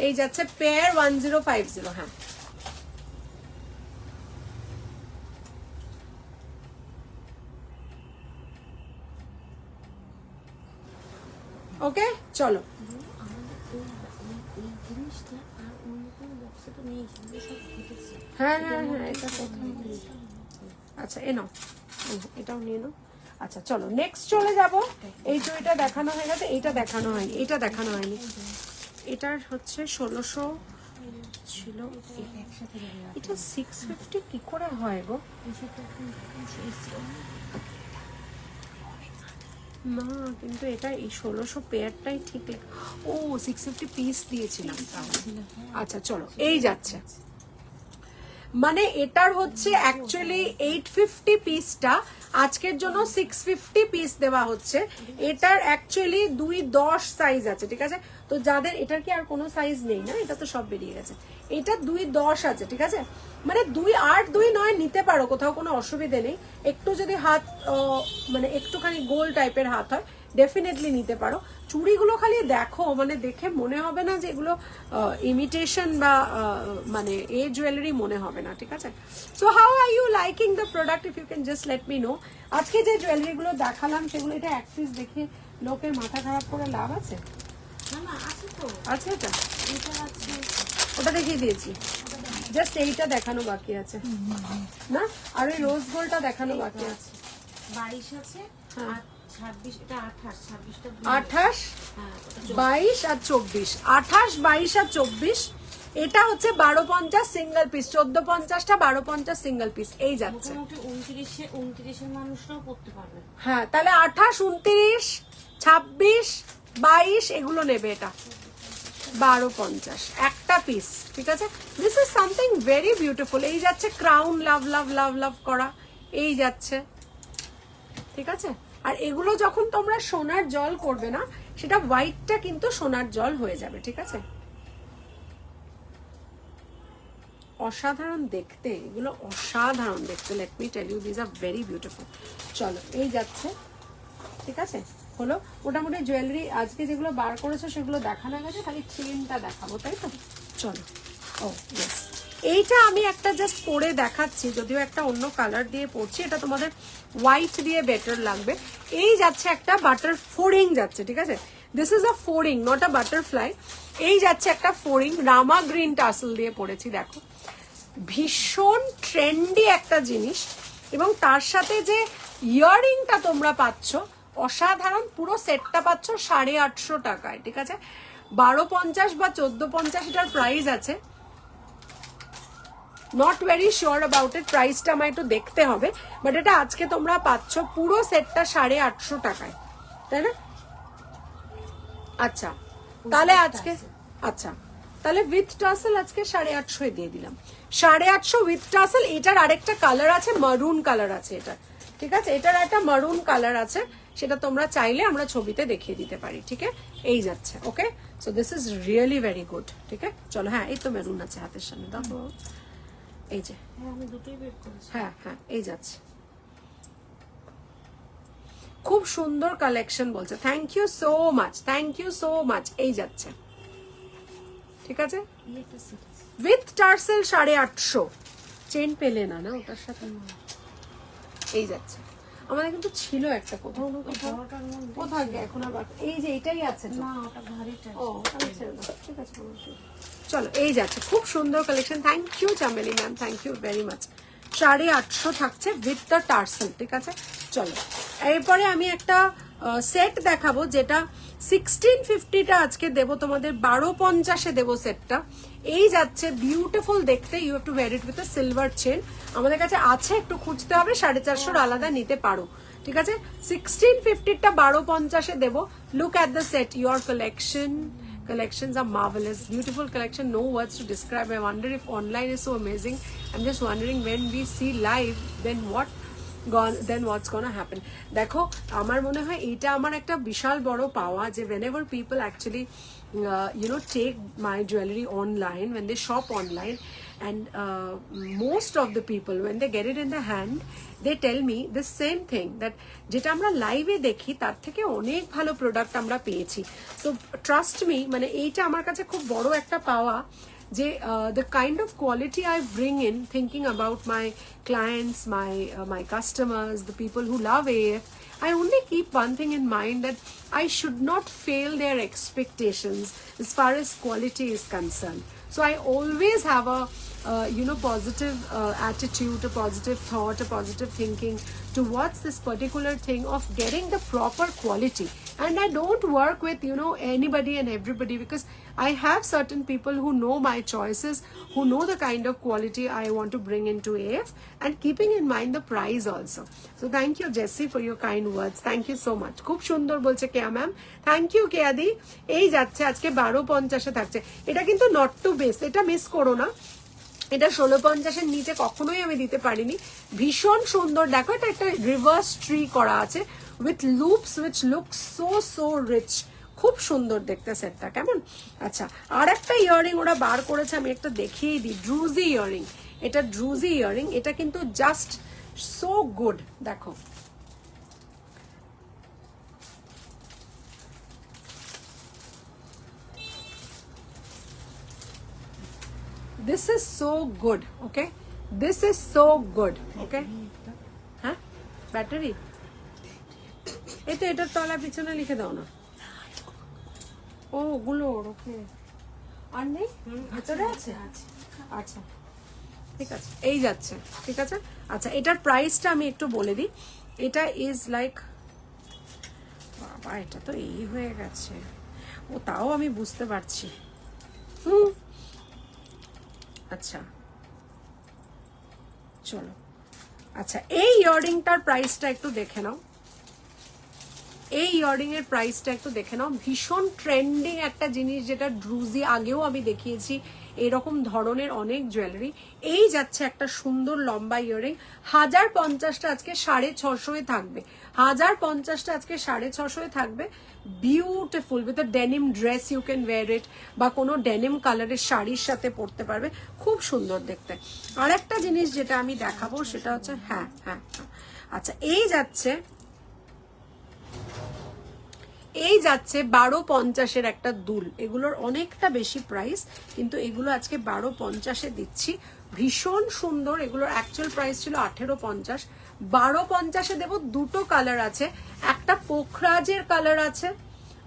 এই যাচ্ছে পেয়ার 1050। হ্যাঁ ওকে চলো। হ্যাঁ হ্যাঁ হ্যাঁ এটা কোথায়, আচ্ছা এ নাও, এটাও নিয়ে নাও। আচ্ছা চলো নেক্সট চলে যাব। এই চুড়িটা দেখানো হয়ে গেছে, এইটা দেখানো হয়নি, এটা দেখানো হয়নি। এটার হচ্ছে 1600 ছিল, এটা 650 কি করে হয় গো? না কিন্তু এটা এই 1600 পেয়ারটাই ঠিক লেখা। ও 650 পিস দিয়েছিলাম তাহলে। আচ্ছা চলো এই যাচ্ছে, মানে এটার হচ্ছে অ্যাকচুয়ালি 850 পিসটা আজকের জন্য 650 পিস দেওয়া হচ্ছে। এটার অ্যাকচুয়ালি 210 সাইজ আছে, ঠিক আছে? তো যাদের এটার কি আর কোনো সাইজ নেই না, এটা তো সব বেরিয়ে গেছে। এটা 210 আছে, ঠিক আছে? মানে 28 29 নিতে পারো, কোথাও কোনো অসুবিধে নেই। একটু যদি হাত মানে একটুখানি গোল টাইপের হাত হয় ডেফিনেটলি নিতে পারো। চুড়িগুলো খালি দেখো, মানে দেখে মনে হবে না যে এগুলো ইমিটেশন বা মানে এ জুয়েলারি মনে হবে না, ঠিক আছে? So how are you liking the product, if you can just let me know. আজকে যে জুয়েলারিগুলো দেখালাম সেগুলো এটা এক পিস দেখে লোকের মাথা খারাপ করে লাভ আছে? আছে এটা, ওটা দেখিয়ে দিয়েছি, জাস্ট এইটা দেখানো বাকি আছে না, আর ওই রোজ গোল্ডটা দেখানো বাকি আছে। 22 আছে আর 26, এটা 28, 26টা 28 22 আর 24, 28 22 আর 24। এটা হচ্ছে 1250 সিঙ্গেল পিস, 1450টা 1250 সিঙ্গেল পিস। এই যাচ্ছে মোটামুটি 29 এর মানুষরাও পড়তে পারবে। হ্যাঁ তাহলে 28 29 26 22 এগুলো নেবে। এটা 1250 একটা পিস, ঠিক আছে? This is something very beautiful. এই যাচ্ছে ক্রাউন লাভ লাভ লাভ লাভ করা, এই যাচ্ছে, ঠিক আছে? আর এগুলো যখন তোমরা সোনার জল করবে না, সেটা হোয়াইটটা কিন্তু সোনার জল হয়ে যাবে, ঠিক আছে? অসাধারণ দেখতে, এগুলো অসাধারণ দেখতে। Let me tell you, this are very beautiful. চলো এই যাচ্ছে, ঠিক আছে? হলো মোটামুটি জুয়েলারি আজকে যেগুলো বার করেছো সেগুলো দেখানো গেছে, খালি চেনটা দেখাবো, তাই তো? চলো। ও ইয়েস, এইটা আমি একটা জাস্ট পরে দেখাচ্ছি, যদিও একটা অন্য কালার দিয়ে পরছি, এটা তোমাদের হোয়াইট দিয়ে বেটার লাগবে। এই যাচ্ছে একটা বাটার ফোরিং যাচ্ছে, ঠিক আছে? দিস ইজ আ ফোরিং, নট আ বাটারফ্লাই। এই যাচ্ছে একটা ফোরিং, রামা গ্রিন টাসেল দিয়ে পরেছি, দেখো ভীষণ ট্রেন্ডি একটা জিনিস। এবং তার সাথে যে ইয়াররিংটা তোমরা পাচ্ছ অসাধারণ, পুরো সেটটা পাচ্ছ 850 টাকায়, ঠিক আছে? 1250 বা 1450 এটার প্রাইস আছে, not very sure about it, প্রাইসটা আমায় একটু দেখতে হবে, বাট এটা আজকে তোমরা পাচ্ছ পুরো সেটটা 850 টাকায়, তাই না? আচ্ছা তাহলে আজকে, আচ্ছা তাহলে উইথ টাসেল আজকে 850 দিয়ে দিলাম, 850 উইথ টাসেল। এটার আরেকটা কালার আছে, মারুন কালার আছে এটা, ঠিক আছে? এটার একটা মারুন কালার আছে, সেটা তোমরা চাইলে আমরা ছবিতে দেখিয়ে দিতে পারি, ঠিক আছে? এই যাচ্ছে, okay? So this is really very good, ঠিক আছে? চলো, হ্যাঁ এই তো মেরুন আছে হাতের সামনে, দেখো এই যে, আমি দুটোই বের করেছি। হ্যাঁ হ্যাঁ এই যাচ্ছে, খুব সুন্দর কালেকশন বলছে। Thank you so much, thank you so much. এই যাচ্ছে, ঠিক আছে? উইথ টার্সেল 850, চেন পেলে না না ওটার সাথে? এই যাচ্ছে, আমাদের কিন্তু ছিল একটা, কোথাও না কোথাও, কোথায় এখন আবার এই যে এটাই আছে তো। না ওটা ভারীটা। ও তাহলে ছেড়ে দাও, ঠিক আছে? চলো এই যাচ্ছে, খুব সুন্দর collection. Thank you Chameli ma'am, thank you very much. 850 থাকছে উইথ দ্য টার্সেল, ঠিক আছে? চলো এরপরে আমি একটা সেট দেখাবো, যেটা 1650টা আজকে দেবো তোমাদের, 1250-এ দেবো সেটটা। এই যাচ্ছে বিউটিফুল দেখতে, you have to wear it with a silver chain. আমাদের কাছে আছে, একটু খুঁজতে হবে, 450 আলাদা নিতে পারো, ঠিক আছে? 1650টা 1250-এ দেবো। Look at the set, your collection collections are marvelous, beautiful collection, no words to describe. I wonder if online is so amazing. I'm just wondering when we see live, then what's gonna happen. দেখো আমার মনে হয় এটা আমার একটা বিশাল বড় পাওয়া, যে whenever people actually take my jewelry online, when they shop online, and most of the people when they get it in the hand they tell me the same thing that যেটা আমরা লাইভে দেখি তার থেকে অনেক ভালো প্রোডাক্ট আমরা পেয়েছি সো ট্রাস্ট মি মানে এইটা আমার কাছে খুব বড় একটা পাওয়া যে the kind of quality I bring in thinking about my clients, my customers, the people who love AF, I only keep one thing in mind that I should not fail their expectations as far as quality is concerned. So I always have a positive attitude, a positive thought, a positive thinking towards this particular thing of getting the proper quality. And I don't work with anybody and everybody because I have certain people who know my choices, who know the kind of quality I want to bring into AF, and keeping in mind the price also. So thank you Jessie for your kind words. Thank you so much. খুব সুন্দর বলছে কেয়া ma'am, thank you কেয়া দি। এই যাচ্ছে আজকে 1250 থাকছে, এটা কিন্তু not to base, এটা মিস করো না, এটা 1650 নিচে কখনোই আমি দিতে পারিনি। ভীষণ সুন্দর, দেখো এটা একটা রিভার্স ট্রি করা আছে with loops which look so rich, খুব সুন্দর দেখতে সেটটা, কেমন? আচ্ছা, আর একটা ইয়াররিং ওরা বার করেছে, আমি একটা দেখিয়ে দিই, ড্রুজি ইয়াররিং। এটা ড্রুজি ইয়াররিং, এটা কিন্তু জাস্ট সো গুড। দেখো this is so good, okay, this is so good, okay, হ্যাঁ ব্যাটারি এটা এটার তলা পিছনে লিখে দাও না, ও ওগুলো ওকে আর নেই, ভেতরে আছে, আচ্ছা ঠিক আছে, এই যাচ্ছে, ঠিক আছে। আচ্ছা, এটার প্রাইসটা আমি একটু বলে দিই, এটা ইজ লাইক, বাবা এটা তো এই হয়ে গেছে, ও তাও আমি বুঝতে পারছি, আচ্ছা চলো। আচ্ছা, এই ইয়াররিংটার প্রাইসটা একটু দেখে নাও, এই ইয়াররিং এর প্রাইসটা একটু দেখে নাও। ভীষণ ট্রেন্ডিং একটা জিনিস, যেটা ড্রুজি আগেও আমি দেখিয়েছি এরকম ধরনের অনেক জুয়েলারি। এই যাচ্ছে একটা সুন্দর লম্বা ইয়াররিং, 1050টা আজকে 650 থাকবে, 1050টা আজকে 650 থাকবে। Beautiful with a denim dress, you can wear it, বা কোনো ডেনিম কালারের শাড়ির সাথে পরতে পারবে, খুব সুন্দর দেখতে। আর একটা জিনিস যেটা আমি দেখাবো সেটা হচ্ছে, হ্যাঁ, আচ্ছা, এই যাচ্ছে 1250-এর একটা দুল, এগুলোর অনেকটা বেশি প্রাইস, কিন্তু এগুলো আজকে 1250-এ দিচ্ছি, ভীষণ সুন্দর। এগুলোর অ্যাকচুয়াল প্রাইস ছিল 1850, 1250-এ দেবো। দুটো কালার আছে, একটা পোখরাজের কালার আছে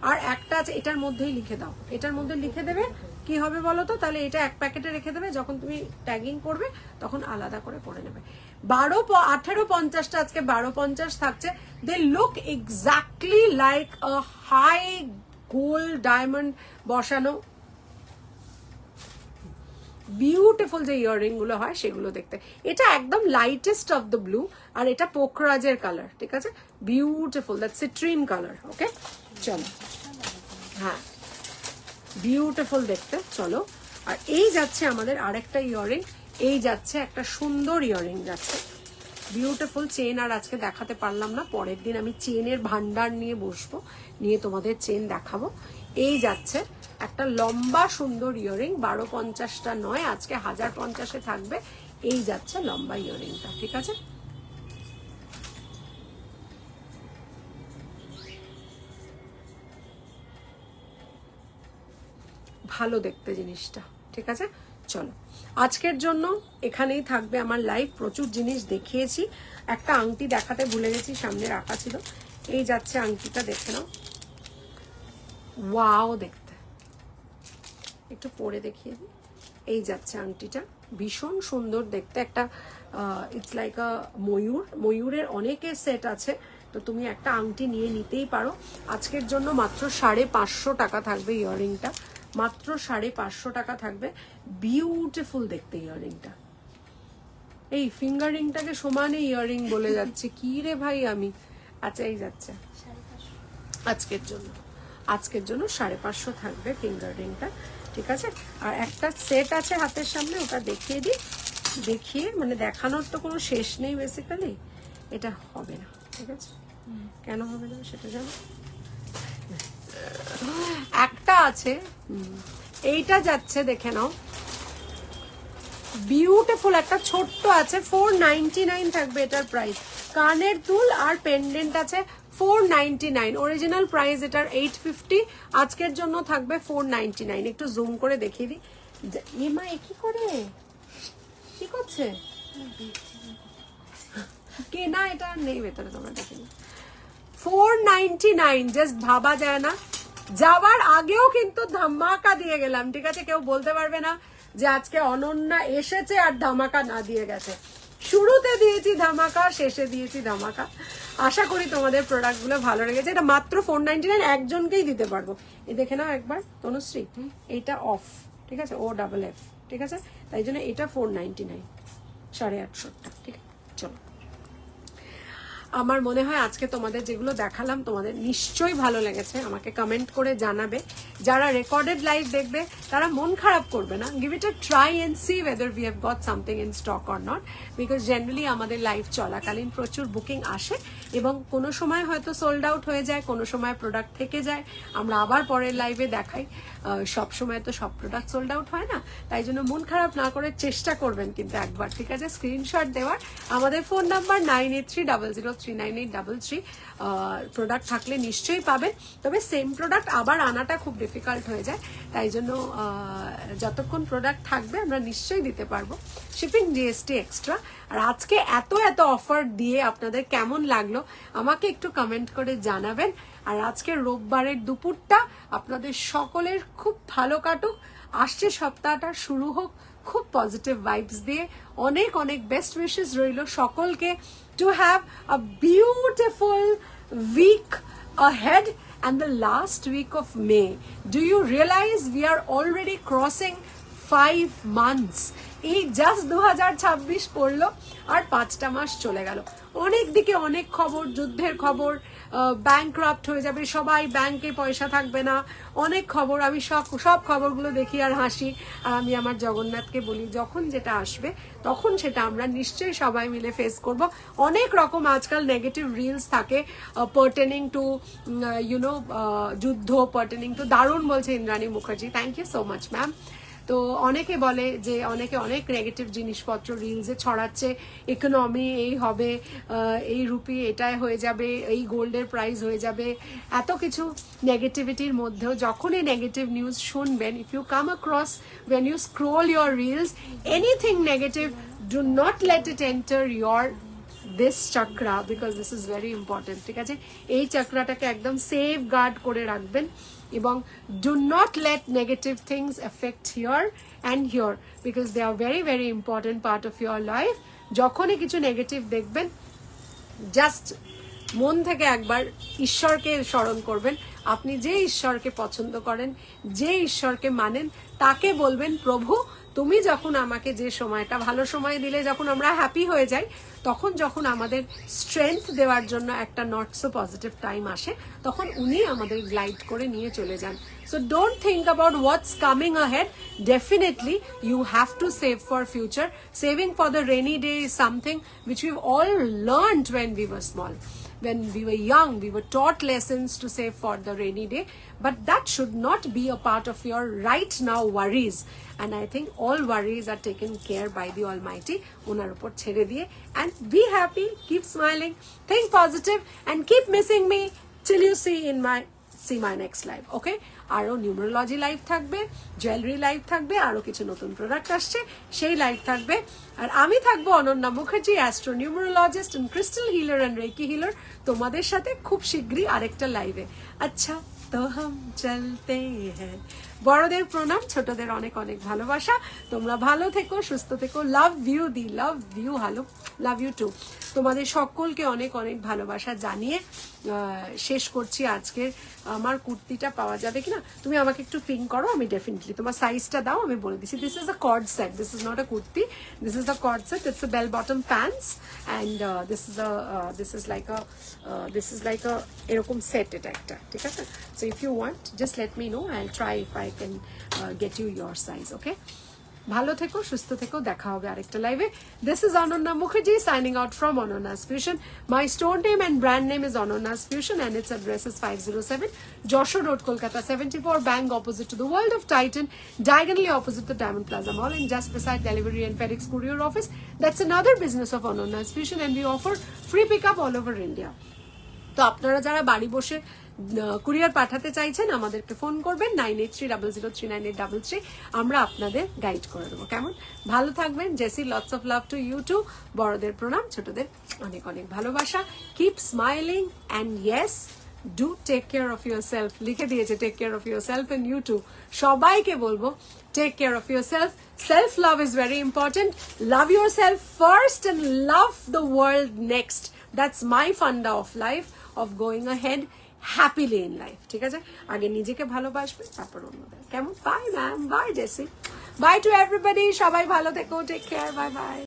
আর একটা আছে, এটার মধ্যেই লিখে দাও, এটার মধ্যে লিখে দেবে, কি হবে বলো তো, তাহলে এটা এক প্যাকেটে রেখে দেবে, যখন তুমি ট্যাগিং করবে তখন আলাদা করে করে নেবে। 1850টা আজকে 1250 থাকছে। They look exactly like a high gold diamond বসানো বিউটিফুল যে ইয়াররিং গুলো হয় সেগুলো দেখতে। এটা একদম লাইটেস্ট অফ দ্য ব্লু, আর এটা পোখরাজের কালার, ঠিক আছে, beautiful, that citrine colour, okay. চলো, হ্যাঁ বিউটিফুল দেখতে, চলো। আর এই যাচ্ছে আমাদের আরেকটা ইয়াররিং, এই যাচ্ছে একটা সুন্দর ইয়াররিং যাচ্ছে, বিউটিফুল চেন। আর আজকে দেখাতে পারলাম না, পরের দিন আমি চেনের ভান্ডার নিয়ে বসবো, নিয়ে তোমাদের চেন দেখাবো। এই যাচ্ছে একটা লম্বা সুন্দর ইয়াররিং, 1250টা নয়, আজকে 1050-এ থাকবে। এই যাচ্ছে লম্বা ইয়াররিংটা, ঠিক আছে। ভালো দেখতে জিনিসটা, ঠিক আছে। চলো, আজকের জন্য এখানেই থাকবে আমার লাইভ। প্রচুর জিনিস দেখিয়েছি, একটা আংটি দেখাতে ভুলে গেছি, সামনে রাখা ছিল। এই যাচ্ছে আংটিটা, দেখে নাও, ওয়াও দেখতে, একটু পরে দেখিয়ে দিই। এই যাচ্ছে আংটিটা, ভীষণ সুন্দর দেখতে, একটা ইটস লাইক আ ময়ূরের অনেকের সেট আছে, তো তুমি একটা আংটি নিয়ে নিতেই পারো। আজকের জন্য মাত্র 550 টাকা থাকবে ইয়াররিংটা, মাত্র 550 টাকা থাকবে। বিউটিফুল দেখতে ইয়াররিংটা, এই ফিঙ্গার রিংটাকে সমানে ইয়াররিং বলে যাচ্ছে, কি রে ভাই আমি। আচ্ছা, এই যাচ্ছে আজকের জন্য 550 থাকবে ফিঙ্গার রিংটা, ঠিক আছে। আর একটা সেট আছে হাতের সামনে, ওটা দেখিয়ে দিই, দেখিয়ে মানে দেখানোর তো কোনো শেষ নেই বেসিক্যালি। এটা হবে না, ঠিক আছে, কেন হবে না সেটা জানো। একটা আছে, এইটা যাচ্ছে, দেখে নাও, বিউটিফুল একটা ছোট্ট আছে, 499 থাকবে এটার প্রাইস। কানের দুল আর পেন্ডেন্ট আছে 499, অরিজিনাল প্রাইস এটার 850, আজকের জন্য থাকবে 499। একটু জুম করে দেখিয়ে দিই। এমা কি করে কি করছে কে না, এটা নেই ভেতরে, তোমরা দেখে নি। 499, জাস্ট ভাবা যায় না। যাওয়ার আগেও কিন্তু ধামাকা দিয়ে গেলাম, ঠিক আছে? কেউ বলতে পারবে না যে আজকে অনন্যা এসেছে আর ধামাকা না দিয়ে গেছে। শুরুতে দিয়েছি ধামাকা, শেষে দিয়েছি ধামাকা। আশা করি তোমাদের প্রোডাক্টগুলো ভালো লেগেছে। এটা মাত্র 499, একজনকেই দিতে পারবো। এই দেখে নাও একবার তনুশ্রী, এইটা অফ, ঠিক আছে? ও ডাবল এফ, ঠিক আছে? তাই জন্য এটা 499, 850, ঠিক আছে? চলো, আমার মনে হয় আজকে তোমাদের যেগুলো দেখালাম তোমাদের নিশ্চয়ই ভালো লেগেছে। আমাকে কমেন্ট করে জানাবে। যারা রেকর্ডেড লাইভ দেখবে তারা মন খারাপ করবে না, give it a try and see whether we have got something in stock or not, because generally আমাদের লাইভ চলাকালীন প্রচুর বুকিং আসে এবং কোনো সময় হয়তো সোল্ড আউট হয়ে যায়, কোনো সময় প্রোডাক্ট থেকে যায়, আমরা আবার পরের লাইভে দেখাই। সব সময় তো সব প্রোডাক্ট সোল্ড আউট হয় না, তাই জন্য মন খারাপ না করে চেষ্টা করবেন কিন্তু একবার, ঠিক আছে? স্ক্রিনশট দেওয়ার। আমাদের ফোন নাম্বার 9830039833। প্রোডাক্ট থাকলে নিশ্চয়ই পাবেন, তবে সেম প্রোডাক্ট আবার আনাটা খুব ডিফিকাল্ট হয়ে যায়, তাই জন্য যতক্ষণ প্রোডাক্ট থাকবে আমরা নিশ্চয়ই দিতে পারবো, শিপিং জিএসটি এক্সট্রা। আর আজকে এত এত অফার দিয়ে আপনাদের কেমন লাগলো আমাকে একটু কমেন্ট করে জানাবেন। আর আজকে রোববারের দুপুরটা আপনাদের সকলের খুব ভালো কাটুক, আসছে সপ্তাহটা শুরু হোক খুব পজিটিভ ভাইবস দিয়ে। অনেক অনেক বেস্ট উইশেস রইল সকলকে, to have a beautiful week ahead and the last week of May. Do you realize we are already crossing 5 months? এই জাস্ট 2026 পড়লো আর 5টা মাস চলে গেল। অনেক দিকে অনেক খবর, যুদ্ধের খবর, ব্যাংক্রাফট হয়ে যাবে সবাই, ব্যাংকে পয়সা থাকবে না, অনেক খবর। আমি সব খবরগুলো দেখি আর হাসি। আর আমি আমার জগন্নাথকে বলি যখন যেটা আসবে তখন সেটা আমরা নিশ্চয়ই সবাই মিলে ফেস করব। অনেক রকম আজকাল নেগেটিভ রিলস থাকে পার্টেনিং টু যুদ্ধ, পার্টেনিং টু, দারুণ বলছে Indrani Mukherjee, thank you so much ma'am. তো অনেকে বলে যে অনেকে অনেক নেগেটিভ জিনিসপত্র রিলসে ছড়াচ্ছে, ইকোনমি এই হবে, এই রুপি এটাই হয়ে যাবে, এই গোল্ডের প্রাইস হয়ে যাবে, এত কিছু নেগেটিভিটির মধ্যেও যখন এই নেগেটিভ নিউজ শুনবেন, if you come across when you scroll your reels anything negative, do not let it enter your this chakra, because this is very important, ঠিক আছে? এই চক্রাটাকে একদম সেফ গার্ড করে রাখবেন এবং do not let negative things affect here and here, because they are very very important part of your life. যখনই কিছু negative দেখবেন জাস্ট মন থেকে একবার ঈশ্বরকে স্মরণ করবেন। আপনি যে ঈশ্বরকে পছন্দ করেন, যে ঈশ্বরকে মানেন, তাকে বলবেন, প্রভু তুমি যখন আমাকে যে সময়টা ভালো সময় দিলে, যখন আমরা হ্যাপি হয়ে যাই, তখন যখন আমাদের স্ট্রেংথ দেওয়ার জন্য একটা নট সো পজিটিভ টাইম আসে, তখন উনি আমাদের গ্লাইড করে নিয়ে চলে যান। So don't think about what's coming ahead. Definitely you have to save for future. Saving for the rainy day is something which we've all learned when we were small. When we were young, we were taught lessons to save for the rainy day, but that should not be a part of your right now worries. And I think all worries are taken care by the Almighty. Unar upor chhere diye, and be happy, keep smiling, think positive, and keep missing me till you see my next live. Okay? আরো numerology live থাকবে, jewellery live থাকবে, আরো কিছু নতুন product আসছে সেই live থাকবে। আর আমি থাকবো Ananya Mukherjee, astro numerologist and crystal healer and reiki healer, তোমাদের সাথে খুব শীঘ্রই আরেকটা লাইভে। আচ্ছা তো হাম চলতে হ্যাঁ। বড়দের প্রণাম, ছোটদের অনেক অনেক ভালোবাসা। তোমরা ভালো থেকো, সুস্থ থেকো। লাভ ইউ দি, love you, hello, love you too. তোমাদের সকলকে অনেক অনেক ভালোবাসা জানিয়ে শেষ করছি আজকের। আমার কুর্তিটা পাওয়া যাবে কিনা তুমি আমাকে একটু পিং করো, আমি ডেফিনেটলি তোমার সাইজটা দাও, আমি বলে দিচ্ছি। This is a cord set, this is not a kurti, this is a cord set, it's a bell bottom pants and this is like a এরকম সেট, এটা একটা, ঠিক আছে? So if you want just let me know, I will try if I can get you your size. Okay, ভালো থেকো, সুস্থ থেকো, দেখা হবে আরেকটা লাইভে। This is Ananya Mukherjee signing out from Anonya's Fusion. My store name and brand name is Anonya's Fusion and its address is 507 Joshua Road, Kolkata 74, Bank opposite to the World of Titan, diagonally opposite the Diamond Plaza Mall and just beside Delivery and FedEx Courier Office. That's another business of Anonya's Fusion and we offer free pickup all over India. তো আপনারা যারা বাড়ি বসে courier পাঠাতে চাইছেন আমাদেরকে phone করবেন 9830039833। আমরা আপনাদের গাইড করে দেবো। কেমন? ভালো থাকবেন। Jessie, lots of love to you too. বড়দের প্রণাম, ছোটদের অনেক অনেক ভালোবাসা। Keep smiling and yes do take care of yourself. লিখে দিয়েছে take care of yourself and you too. সবাইকে বলবো take care of yourself. Self love is very important. Love yourself first and love the world next. That's my funda of life, of going ahead happily in life. ঠিক আছে? আগে নিজেকে ভালোবাসবে, তারপর অন্যদের। কেমন? Bye ma'am, bye Jessie, bye to everybody. সবাই ভালো থেকো, টেক কেয়ার, বাই বাই।